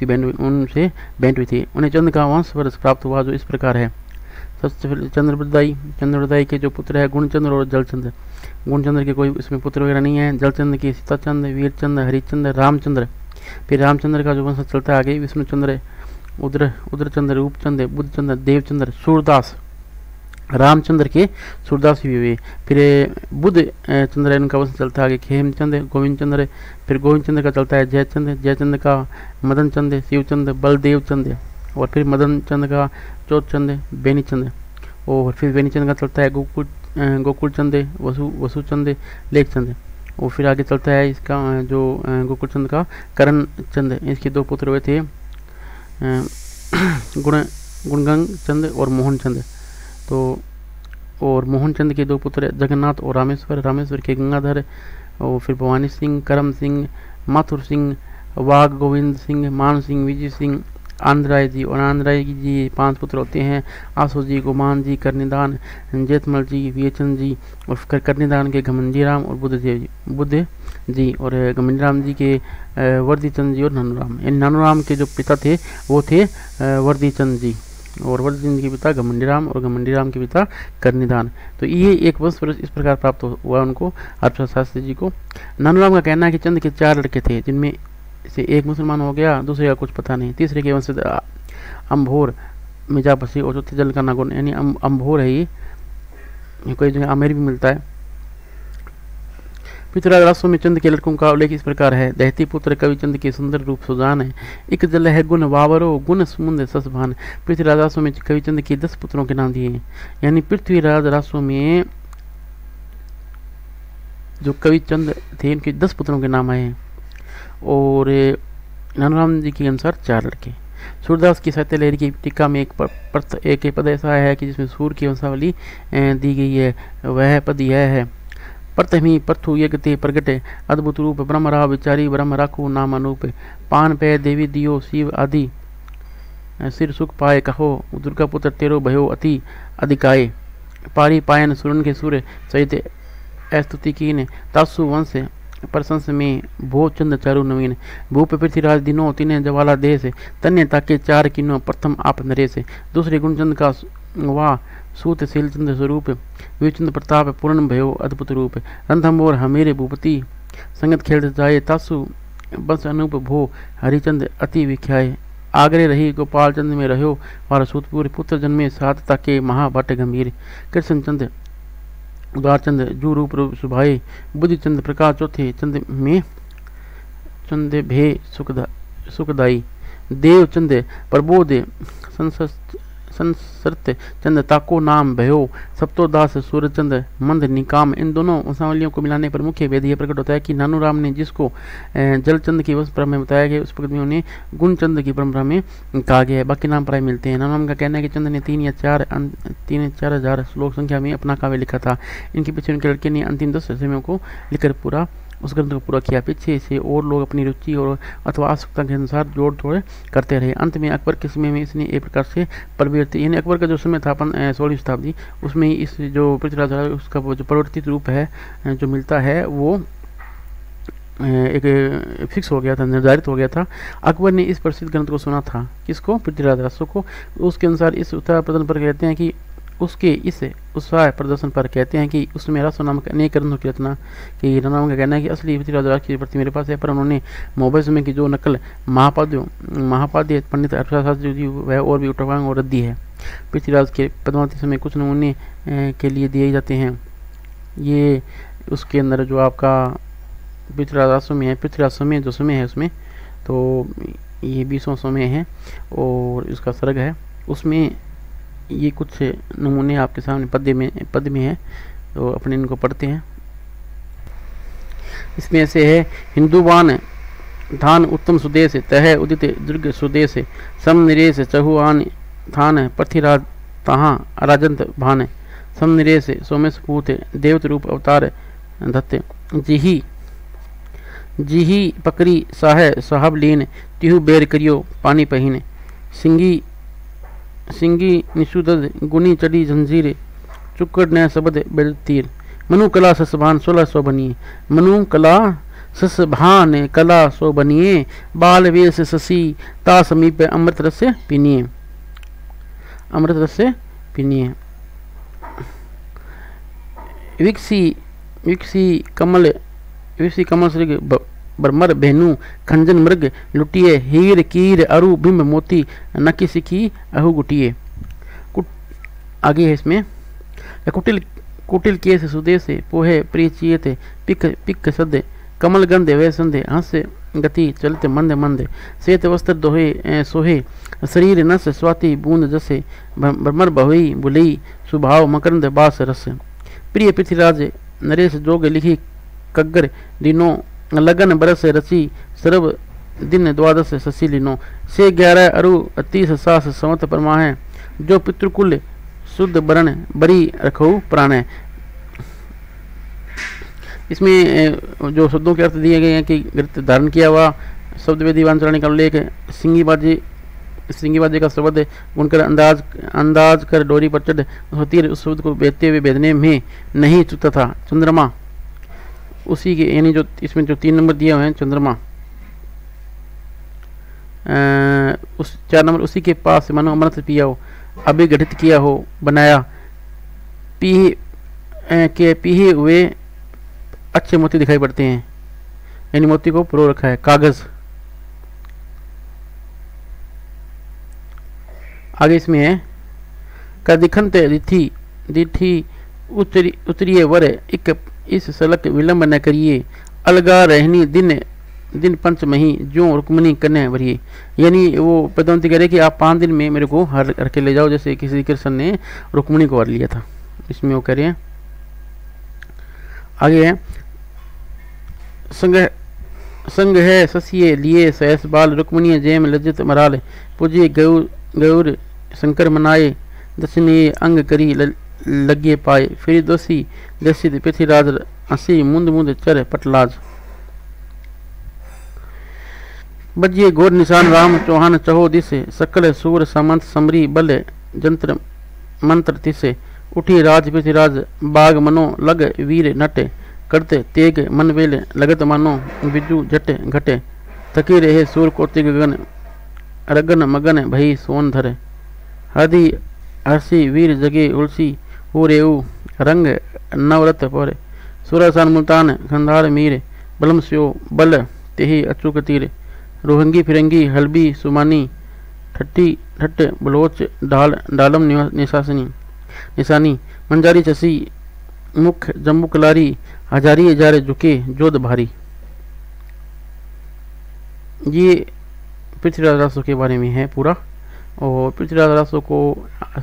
भेंट हुई थी। उन्हें चंद का वंश प्राप्त हुआ जो इस प्रकार है। सबसे पहले चंद्रवरदाई के जो पुत्र है गुणचंद्र और जलचंद्र। गुणचंद्र के कोई इसमें पुत्र वगैरह नहीं है। जलचंद्र के सीताचंद, वीरचंद्र, हरिचंद्र, रामचंद्र। फिर रामचंद्र का जो वंश चलता है आगे विष्णुचंद्र, उद्रचंद्र, रूपचंद्र, बुद्धचंद्र, देवचंद्र, सूरदास। रामचंद्र के सूरदास भी हुए। फिर बुद्ध चंद्र इनका वंश चलता है आगे खेमचंद्र, गोविंदचंद्र। फिर गोविंदचंद्र का चलता है जयचंद्र का मदनचंद्र, शिवचंद्र, बलदेवचंद्र। और फिर मदन चंद्र का चौथचंद्र, बेनीचंद्र। और फिर बेनीचंद्र का चलता है गोकुल चंद्र, वसुचंद्र, लेखचंद्र। और फिर आगे चलता है इसका जो गोकुल चंद्र का करण चंद्र। इसके 2 पुत्र हुए थे गुण गुणगंग चंद और मोहन चंद। तो और मोहन चंद के 2 पुत्र जगन्नाथ और रामेश्वर। रामेश्वर के गंगाधर और फिर भवानी सिंह, करम सिंह, माथुर सिंह, वाघ गोविंद सिंह, मान सिंह, विजय सिंह, आंध्राय जी। और आंध्राय जी 5 पुत्र होते हैं, आसो जी, गुमान जी, करनिदान, जेतमल जी, वियचंद जी। और फिर करनिदान के घमंडी राम और बुद्ध जी। और घमंडी राम जी के वर्दीचंद जी और नानूराम। इन नानूराम के जो पिता थे वो थे वर्दीचंद जी, और वर्दीचंद के पिता घमंडी राम और घमंडी राम के पिता करनिदान। तो ये एक वंश इस प्रकार प्राप्त हुआ उनको, हरप्रसाद शास्त्री जी को। नानूराम का कहना है कि चंद के 4 लड़के थे, जिनमें से एक मुसलमान हो गया, दूसरे का कुछ पता नहीं, तीसरे के वंश अम्भोर मिर्जापसी और चौथे जल का नागौर, यानी अम्भोर है ये कई जगह आमेर भी मिलता है। पृथ्वीराज रासों में चंद के लड़कों का उल्लेख इस प्रकार है। दहती पुत्र कवि चंद के सुंदर रूप सुजान है, एक जल है गुण वावरो, गुण समुंद ससभान। पृथ्वीराज रासों में कवि चंद के 10 पुत्रों के नाम दिए हैं, यानी पृथ्वीराज रासों में जो कवि चंद थे उनके 10 पुत्रों के नाम आए हैं। और नानूराम जी के अनुसार 4 लड़के। सूरदास की साहित्य लहरी की टीका में एक पद ऐसा है कि जिसमें सूर की वंशावली दी गई है। वह पद यह है, प्रथमी प्रथु यगते प्रगटे, अद्भुत रूप ब्रह्म राव विचारी, ब्रह्म राखो नाम अनूप, पान पे देवी दियो शिव आदि, सिर सुख पाए कहो, दुर्गा पुत्र तेरो भयो अति अधिकाय, पारी पायन सुरन के सुर सहित स्तुति कीन, तासु वंश प्रशंस में भो चंद चारु नवीन, भूप पृथ्वीराज दिनो तिने जवाला देश, तन्य ताके 4 किनो प्रथम आप नरेश, दूसरे गुणचंद का वाह सूत शीलचंद स्वरूप, विचंद प्रताप पूर्ण भयो अद्भुत रूप, रणथंबोर हमेरे भूपति संगत खेल जाए, तासु बंश अनूप भो हरिचंद अति विख्याय, आगरे रही गोपाल चंद में रहो वार सूतपुर, पुत्र जन्मे 7 ताके महाभट्ट गंभीर, कृष्ण चंद उदार चंद जू रूप सुभाए, बुद्धि चंद प्रकाश चौथे चंद में चंद भे सुखदाई, देव चंद प्रबोध संसर्त चंद ताको नाम भयो, सप्तोदास सूरजचंद मंद निकाम। इन दोनों वंशावलियों को मिलाने पर मुख्य भेद यह प्रकट होता है कि नानूराम ने जिसको जलचंद की वंश परंपरा में बताया गया, उस पद में उन्हें गुणचंद की परंपरा में कहा गया है। बाकी नाम प्राय मिलते हैं। नानूराम का कहना है कि चंद ने 3 या 4 हजार श्लोक संख्या में अपना काव्य लिखा था। इनके पीछे उनके लड़के ने अंतिम 10 समय को लिखकर पूरा उस ग्रंथ को पूरा किया। पीछे से और लोग अपनी रुचि और अथवा आवश्यकता के अनुसार जोड़ तोड़ करते रहे। अंत में अकबर के समय में इसने एक प्रकार से परिवर्तित, यानी अकबर का जो समय था 16वीं शताब्दी, उसमें इस जो पृथ्वीराज उसका जो परिवर्तित रूप है जो मिलता है वो एक फिक्स हो गया था, निर्धारित हो गया था। अकबर ने इस प्रसिद्ध ग्रंथ को सुना था, किसको? पृथ्वीराज रासो को। उसके अनुसार इस उत्साह प्रदर्शन पर कहते हैं कि उसके इस उत्साह प्रदर्शन पर कहते हैं कि उसमें रासो नामक अनेक ग्रंथों की रचना की। नाम का कहना है कि असली पृथ्वीराज रासो की प्रति मेरे पास है, पर उन्होंने मोबाइल समय की जो नकल महापाद्य पंडित हरप्रसाद शास्त्री जी वह और भी उठवांग और रद्दी है। पृथ्वीराज के पद्मावती समय कुछ नमूने के लिए दिए जाते हैं। ये उसके अंदर जो आपका पृथ्वीराज रासो में है, पृथ्वीराज समय जो समय है उसमें तो ये 20वां समय है और इसका सर्ग है, उसमें ये कुछ नमूने आपके सामने पद में है, तो अपने इनको पढ़ते हैं। इसमें ऐसे है, हिंदुवान धान उत्तम सुदेश, तह उदित दुर्ग सुदेश, सम निरेश चहुआन थान, पृथ्वीराज तहाँ अराजंत भान, सम निरेश सोमेश पूत देवत रूप अवतार धत्ते, जिही पकड़ी साह साहब लीन, तिहु बेर करियो पानी पहीन, सिंगी निशुदद गुनी चढ़ी जंजीर, चुक्कड़ न सबद बेल तीर, मनु कला ससभान 1600 बनिए, मनु कला ससभान कला सो बनिए, बाल वेश शशि ता समीप अमृत रस पीनिए, अमृत रस पीनिए, विकसी कमल सृग बरमर भेनु खंजन मृग लुटिए, हीर कीर अरु बिंब मोती नकी सिखी अहु गुटिए। आगे है इसमें, कुटिल केस सुदेश पोहे प्रियचियत पिक सद, कमल गंध वे संधे हंस गति चलते मंद मंद, श्वेत वस्त्र दोहे सोहे शरीर नस स्वाति बूंद जसे, भ्रमर बहुई बुलई सुभाव मकरंद बास रस, प्रिय पृथ्वीराज नरेश जोग लिखी कग्गर दिनों लगन बरस रची, सर्व दिन द्वादश शशि लीनो से 11 अरु 30 सास संवत परमा है, जो पितृकुल शुद्ध वर्ण बरी रखो प्राण है। इसमें जो शब्दों के अर्थ दिए गए हैं कि गृत धारण किया हुआ, शब्द वेदी वांचरणी का उल्लेख, सिंगीबाजी का शब्द उनकर अंदाज कर डोरी पर चढ़ होती उस शब्द को बेचते हुए भेदने में नहीं चुकता था। चंद्रमा उसी के, यानी जो इसमें जो 3 नंबर दिए हुए हैं चंद्रमा, उस 4 नंबर उसी के पास से मनो अमृत पिया हो, अभिगठित किया हो, बनाया, पीहे हुए अच्छे मोती दिखाई पड़ते हैं, यानी मोती को प्रो रखा है। कागज आगे इसमें है कदिखंत दिथी उतरिए वर एक इस सलक विलंब न करिए, अलगा रहनी दिन पंचमही जो रुक्मणी कन्या भरिए, यानी वो पदवंती कह रहे कि आप 5 दिन में मेरे को हर के ले जाओ, जैसे किसी कृष्ण ने रुक्मणी को हर लिया था। इसमें वो कह रहे हैं। आगे है संग है ससिए लिए सहस बाल, रुक्मणी जैम लज्जित मराल, पूजिए गौर शंकर मनाए, दक्षिणी अंग करी लगे पाए, फिर दोषी दर्शित पृथ्वीराज हंसी मुंद मुंद चर पटलाज। बजिए गोर निशान राम चौहान चहो दिसे, सकल सूर सामंत समरी बल जंत्र मंत्र तिसे, उठी राज पृथ्वीराज बाग मनो लग वीर नटे, करते तेग मन वेल लगत मानो बिजू जट घटे, थकी रहे सूर कोटि गगन रगन मगन भई सोन धरे, हदी हर्षि वीर जगे उलसी हो रेऊ रंग नवरत पर, सुरासान मुल्तान खंधार मीर बलम स्यो बल तेही अचूक तीर, रोहंगी फिरंगी हलबी सुमानी ठट्टी ठट्ट बलोच डालम निशानी, मंजारी चसी मुख जम्बू कलारी, हजारी हजारे झुके जोध भारी। ये पृथ्वीराज रासो के बारे में है पूरा। और पृथ्वीराज रासो को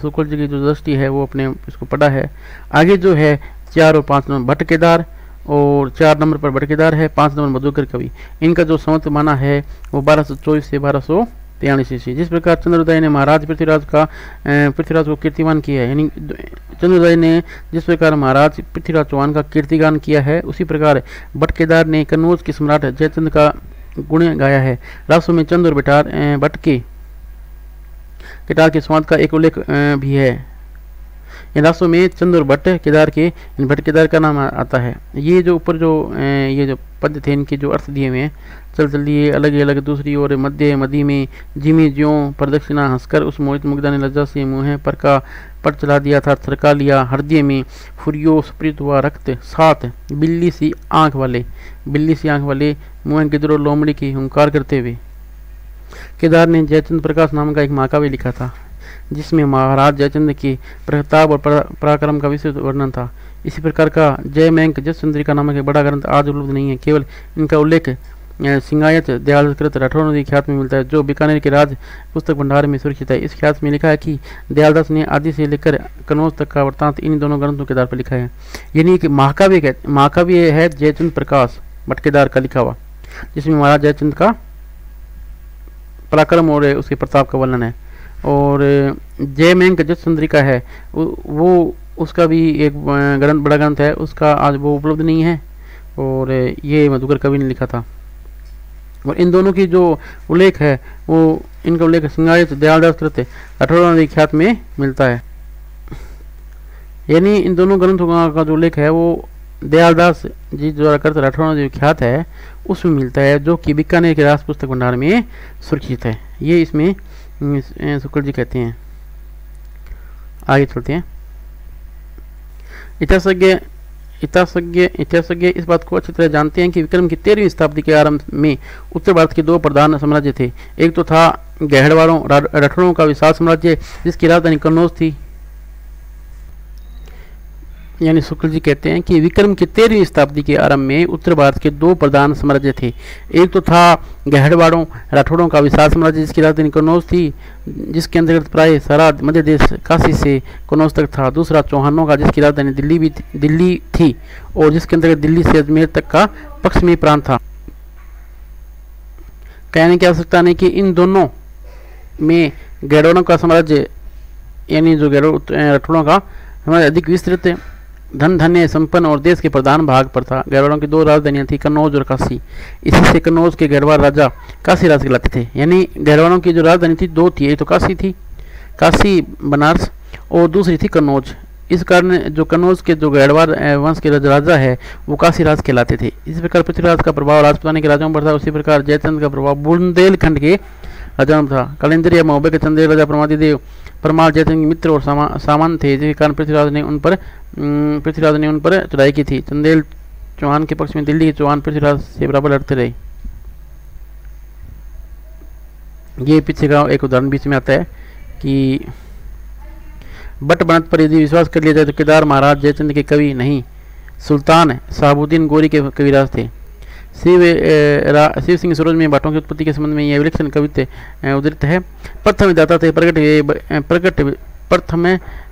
शुक्ल जी की जो दृष्टि है वो अपने इसको पढ़ा है। आगे जो है 4 और 5 नंबर भट्ट केदार, और 4 नंबर पर भट्ट केदार है, 5 नंबर मधुकर कवि। इनका जो संवत माना है वो 1224 से 1243 ईस्वी। जिस प्रकार चंद्रोदय ने महाराज पृथ्वीराज को कीर्तिमान किया है, यानी चंद्रोदय ने जिस प्रकार महाराज पृथ्वीराज चौहान का कीर्तिगान किया है, उसी प्रकार भट्ट केदार ने कन्नौज के सम्राट जयचंद का गुण गाया है। रासो में चंद और भट्ट केदार के संवाद का एक उल्लेख भी है। इन रासों में चंद और भट्ट केदार के, इन भट्ट केदार का नाम आता है। ये जो ऊपर जो ये जो पद थे इनके जो अर्थ दिए हुए हैं, चल चलिए अलग अलग दूसरी ओर मध्य मदी में जिमी ज्यों प्रदक्षिणा हंसकर उस मोहित मुग्धा ने लज्जा से मुँह पर का पट चला दिया था, थरका लिया हृदय में फुरियो स्प्रित हुआ रक्त, साथ बिल्ली सी आंख वाले मुँह गिदरो लोमड़ी की हुंकार करते हुए। केदार ने जयचंद प्रकाश नाम का एक महाकाव्य लिखा था, जिसमें महाराज जयचंद के प्रताप और पराक्रम का विस्तृत वर्णन था। इसी प्रकार का जयमैंक जसचंद्रिका नामक एक बड़ा ग्रंथ आज उपलब्ध नहीं है। केवल इनका उल्लेख सिंगायत दयालदास राठौर नदी ख्यात में मिलता है, जो बीकानेर के राज पुस्तक भंडार में सुरक्षित है। इस ख्यात में लिखा है कि दयालदास ने आदि से लेकर कन्नौज तक का वृत्तांत इन दोनों ग्रंथों के आधार पर लिखा है। यानी कि महाकाव्य है जयचंद प्रकाश भट्ट केदार का लिखा हुआ, जिसमें महाराज जयचंद का पराक्रम और उसके प्रताप का वर्णन है। और जयमैंक जसचंद्रिका है वो उसका भी एक ग्रंथ बड़ा ग्रंथ है, उसका आज वो उपलब्ध नहीं है, और ये मधुकर कवि ने लिखा था। और इन दोनों की जो उल्लेख है वो इनका उल्लेख सिंगायत दयालदास कृत राठौर नदी ख्यात में मिलता है। यानी इन दोनों ग्रंथों का जो उल्लेख है वो दयालदास जी द्वारा कृत राठौर नदी ख्यात है उसमें मिलता है, जो कि बीकानेर के राज पुस्तक भंडार में सुरक्षित है। ये इसमें शुक्ल जी कहते हैं। आगे चलते हैं। इतिहासज्ञ इस बात को अच्छी तरह जानते हैं कि विक्रम की 13वीं शताब्दी के आरंभ में उत्तर भारत के 2 प्रधान साम्राज्य थे। एक तो था गहड़वाड़ों राठौरों का विशाल साम्राज्य, जिसकी राजधानी कन्नौज थी। यानी शुक्ल जी कहते हैं कि विक्रम की 13वीं शताब्दी के आरंभ में उत्तर भारत के 2 प्रधान साम्राज्य थे। एक तो था गहड़वाड़ों राठौरों का विशाल साम्राज्य, जिसकी राजधानी कन्नौज थी, जिसके अंतर्गत प्राय सारा मध्य देश काशी से कन्नौज तक था। दूसरा चौहानों का, जिसकी राजधानी दिल्ली थी और जिसके अंतर्गत दिल्ली से अजमेर तक का पश्चिमी प्रांत था। कहने की आवश्यकता नहीं कि इन दोनों में गैडोनों का साम्राज्य यानी जो राठौड़ों का साम्राज्य अधिक विस्तृत, धन धन्य, संपन्न और देश के प्रधान भाग पर था। गैडवाड़ों की दो राजधानियां थी, कन्नौज और काशी। इसी से कन्नौज के गैडवाड़ राजा काशी राज कहलाते थे। यानी गैडवाड़ों की जो राजधानी थी दो थी, एक तो काशी थी, काशी बनारस, और दूसरी थी कन्नौज। इस कारण जो कन्नौज के जो गैडवाड़ वंश के राजा है वो काशी राज कहलाते थे। इस प्रकार पृथ्वीराज का प्रभाव राजपुतानी के राजाओं पर था, उसी प्रकार जयचंद का प्रभाव बुंदेलखंड के राजाओं पर था। कलिंदर या महोबे के चंदेल राजा परमादिदेव परमार जयचंद के मित्र और सामान थे, जिसके कारण पृथ्वीराज ने उन पर चढ़ाई की थी। चंदेल चौहान के पक्ष में दिल्ली के चौहान पृथ्वीराज से बराबर लड़ते रहे। ये पीछे का एक उदाहरण बीच में आता है कि बट बनत पर यदि विश्वास कर लिया जाए तो केदार महाराज जयचंद के कवि नहीं, सुल्तान साहबुद्दीन गोरी के कविराज थे। शिव सिंह सरोज में बाटों की उत्पत्ति के संबंध में यह विलक्षण कवित्व उद्धृत है। प्रथम विधाता थे प्रथम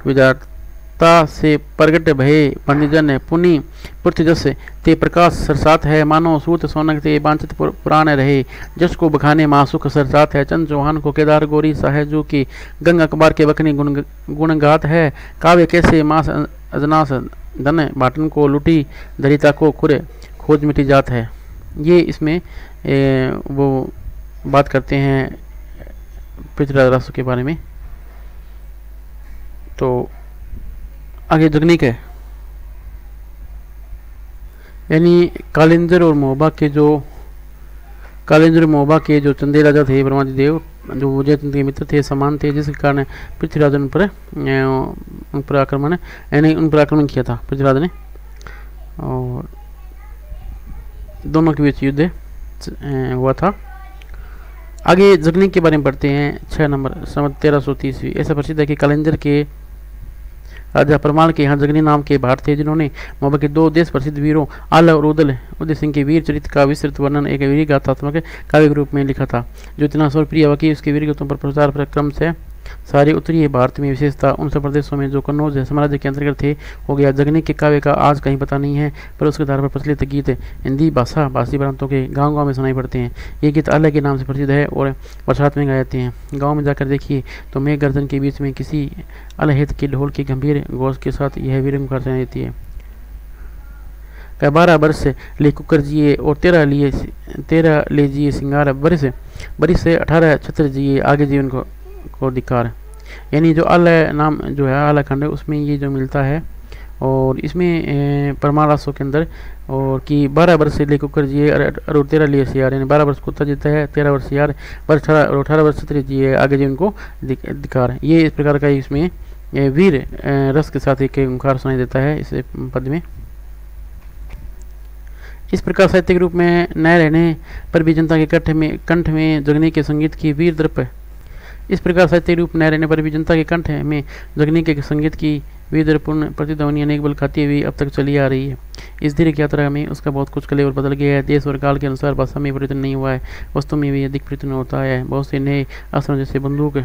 विधाता से प्रगट भये पंडिजन पुनि पृथ्वीजस ते प्रकाश सरसात है, मानो सूत सोनक ते वांछित पुराण रहे, जस को बखाने माँ सुख सरसात है। चंद चौहान को केदार गोरी साहेजू की गंग अकबार के बखनी गुणगात है, काव्य कैसे मास अजनास धन भाटन को लुटी धरिता को खुरे खोज मिटी जात है। ये इसमें वो बात करते हैं पृथ्वीराज रासो के बारे में। तो आगे जगनीक है, यानी कालिंदर और महोबा के जो चंदे राजा थे ब्रह्मादिदेव, जो जयचंद के मित्र थे, समान थे, जिसके कारण पृथ्वीराज उन पर आक्रमण किया था पृथ्वीराज ने, और दोनों के बीच युद्ध हुआ था। आगे जगनीक के बारे में पढ़ते हैं। 6 नंबर संवत 1330 ऐसा प्रसिद्ध है कि कालिंदर के राजा परमाल के यहाँ जगनी नाम के भाट थे, जिन्होंने महोबा के 2 देश प्रसिद्ध वीरों आला और उदय सिंह के वीर चरित्र का विस्तृत वर्णन एक वीर गाथात्मक काव्य के रूप में लिखा था, जो इतना स्वरप्रिय हुआ कि उसके वीर गीतों पर प्रचार क्रम से सारे उत्तरी भारत में विशेषता उन सब प्रदेशों में जो कन्नौज साम्राज्य के अंतर्गत थे हो गया। जगनीक के काव्य का आज कहीं पता नहीं है, पर उसके आधार पर प्रचलित गीत हिंदी भाषी प्रांतों के गाँव में सुनाई पड़ते हैं। ये गीत अलग के नाम से प्रसिद्ध है और बरसात में गाए जाते हैं। गाँव में जाकर देखिए तो मेघ गर्जन के बीच में किसी अलहित के ढोल की गंभीर घोष के साथ यह वीरंग सुनाई देती है। 12 वर्ष ले कुकर जिए और 13 ले जिए सिंगार, बरिस से 18 छत्र जिए आगे जीवन को धिक्कार। यानी जो आला नाम जो है आला खंड उसमें ये जो मिलता है, और इसमें परमार रासों के अंदर और कि 12 वर्ष से ले कुकर जिए और 13 लिए सियार, यानी 12 वर्ष कुत्ता जीता है, 13 वर्ष सियार, 18 वर्ष छत्र जिए आगे जीवन को धिक्कार। ये इस प्रकार का इसमें वीर रस के साथ एक ओंकार सुनाई देता है इस पद में। इस प्रकार साहित्यिक रूप में न रहने पर भी जनता के कंठ में जगनीक के संगीत की वीर द्रप में जगनीक के संगीत की वीरपूर्ण प्रतिध्वनि अनेक बल खाती हुई अब तक चली आ रही है। इस दीर्घ यात्रा में उसका बहुत कुछ कले और बदल गया है। देश और काल के अनुसार भाषा में परिवर्तन नहीं हुआ है, वस्तु में भी अधिक परिवर्तन होता है। बहुत से नए आश्रम जैसे बंदूक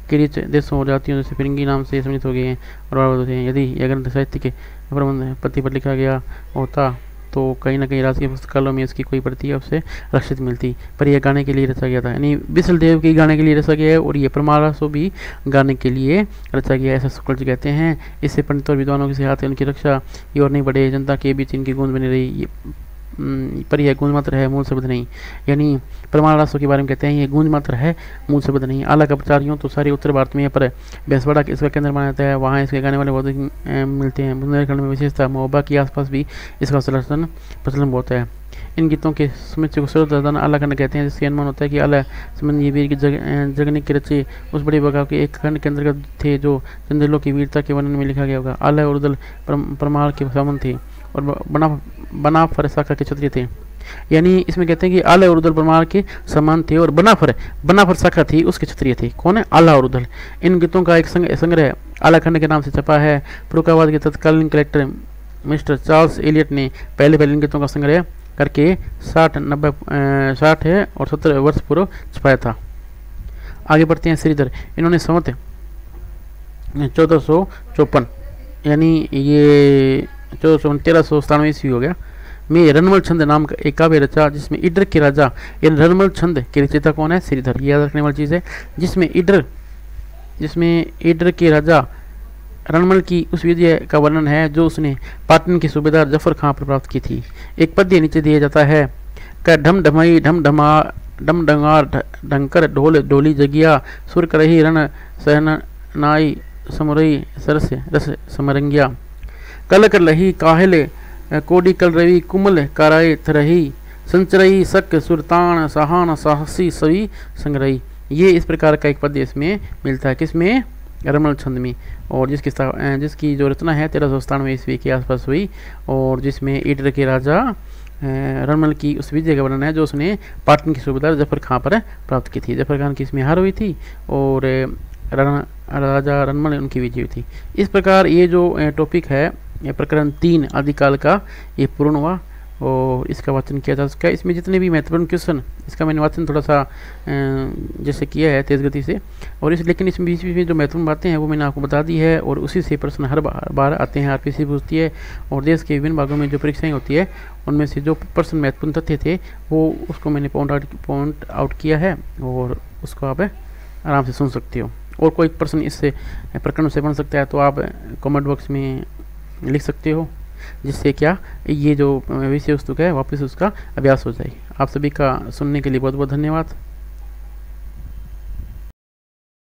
किरीच देशों और जातियों जैसे फिरंगी नाम से सम्मिलित हो गए हैं और होते हैं। यदि यह ग्रंथ साहित्य के प्रबंध पत्ती पर लिखा गया होता तो कहीं ना कहीं राजकीय पुस्तकालयों में इसकी कोई प्रति उससे रक्षित मिलती, पर यह गाने के लिए रचा गया था। यानी बिसल देव के गाने के लिए रचा गया है और ये परमार रासो भी गाने के लिए रचा गया, ऐसा शुक्ल जी कहते हैं। इससे पंडितों और विद्वानों के हाथ उनकी रक्षा की ओर नहीं बढ़े, जनता के बीच इनकी गूंज बनी रही, पर यह गूंज मात्र है, मूल शब्द नहीं। यानी परमार रासो के बारे में कहते हैं ये गूंज मात्र है, मूल शब्द नहीं। आला का प्रचार यूँ तो सारे उत्तर भारत में है, पर बेसवाड़ा इसका केंद्र माना जाता है, वहाँ इसके गाने वाले बहुत मिलते हैं। बुंदेलखंड में विशेषता महोबा के आसपास भी इसका प्रचलन बहुत है। इन गीतों के समुच्चय को सर्वदान आला खंड कहते हैं, जिससे अनुमान होता है कि आला संबंधी वीर की जगनीक के रचे उस बड़े बगाव के एक खंड के अंतर्गत थे जो चंदेलों की वीरता के वर्णन में लिखा गया होगा। आला और उदल परमार के सामंत थे और बनाफर शाखा के क्षत्रिय थे। यानी इसमें कहते हैं कि आला और उदल परमार के समान थे और बनाफर शाखा थी उसके क्षत्रिय थे। कौन है? आला और उदल। इन गीतों का एक संग्रह आला खंड के नाम से छपा है। फर्रुखाबाद के तत्कालीन कलेक्टर मिस्टर चार्ल्स एलियट ने पहले इन गीतों का संग्रह करके 60 और 70 वर्ष पूर्व छपाया था। आगे बढ़ते हैं श्रीधर। इन्होंने संवत 1454 यानी ये 1397 ईस्वी हो गया, में रनमल छंद नाम का एक काव्य रचा, जिसमें ईडर के राजा, ये रनमल छंद के रचयिता कौन है? श्रीधर। ये याद रखने वाली चीज़ है। जिसमें ईडर के राजा रणमल की उस विजय का वर्णन है जो उसने पाटन के सूबेदार जफर खां पर प्राप्त की थी। एक पद्य नीचे दिया जाता है का ढम ढमाई ढम ढमा डम डंगार ढंकर ढोल ढोली जगिया सुर करही रण सहन नाई समरई सरस रस समरंगिया कल कर लही काहल कोडी कल रवि कुमल कराए थरही संचरई सक सुरतान सहान साहसी सवी संग्रही। ये इस प्रकार का एक पद्य इसमें मिलता है, किसमें? रमल छंद में। और जिसकी जो रचना है 1397 ईस्वी के आसपास हुई, और जिसमें ईडर के राजा रनमल की उस विजय का वर्णन है जो उसने पाटन के सूबेदार जफर खां पर प्राप्त की थी। जफर खान की इसमें हार हुई थी और राजा रनमल उनकी विजय हुई थी। इस प्रकार ये जो टॉपिक है, ये प्रकरण 3 आदिकाल का, ये पूर्ण हुआ और इसका वाचन किया जा सका। इसमें जितने भी महत्वपूर्ण क्वेश्चन, इसका मैंने वाचन थोड़ा सा जैसे किया है तेज़ गति से, और लेकिन इसमें बीच बीच में जो महत्वपूर्ण बातें हैं वो मैंने आपको बता दी है, और उसी से प्रश्न हर बार आते हैं। आरपीसी पूछती है, और देश के विभिन्न भागों में जो परीक्षाएं होती है उनमें से जो प्रश्न महत्वपूर्ण तथ्य थे वो उसको मैंने पॉइंट आउट किया है, और उसको आप आराम से सुन सकते हो। और कोई प्रश्न इससे प्रकरण से बन सकता है तो आप कमेंट बॉक्स में लिख सकते हो, जिससे क्या ये जो विषय वस्तु है वापस उसका अभ्यास हो जाए। आप सभी का सुनने के लिए बहुत बहुत धन्यवाद।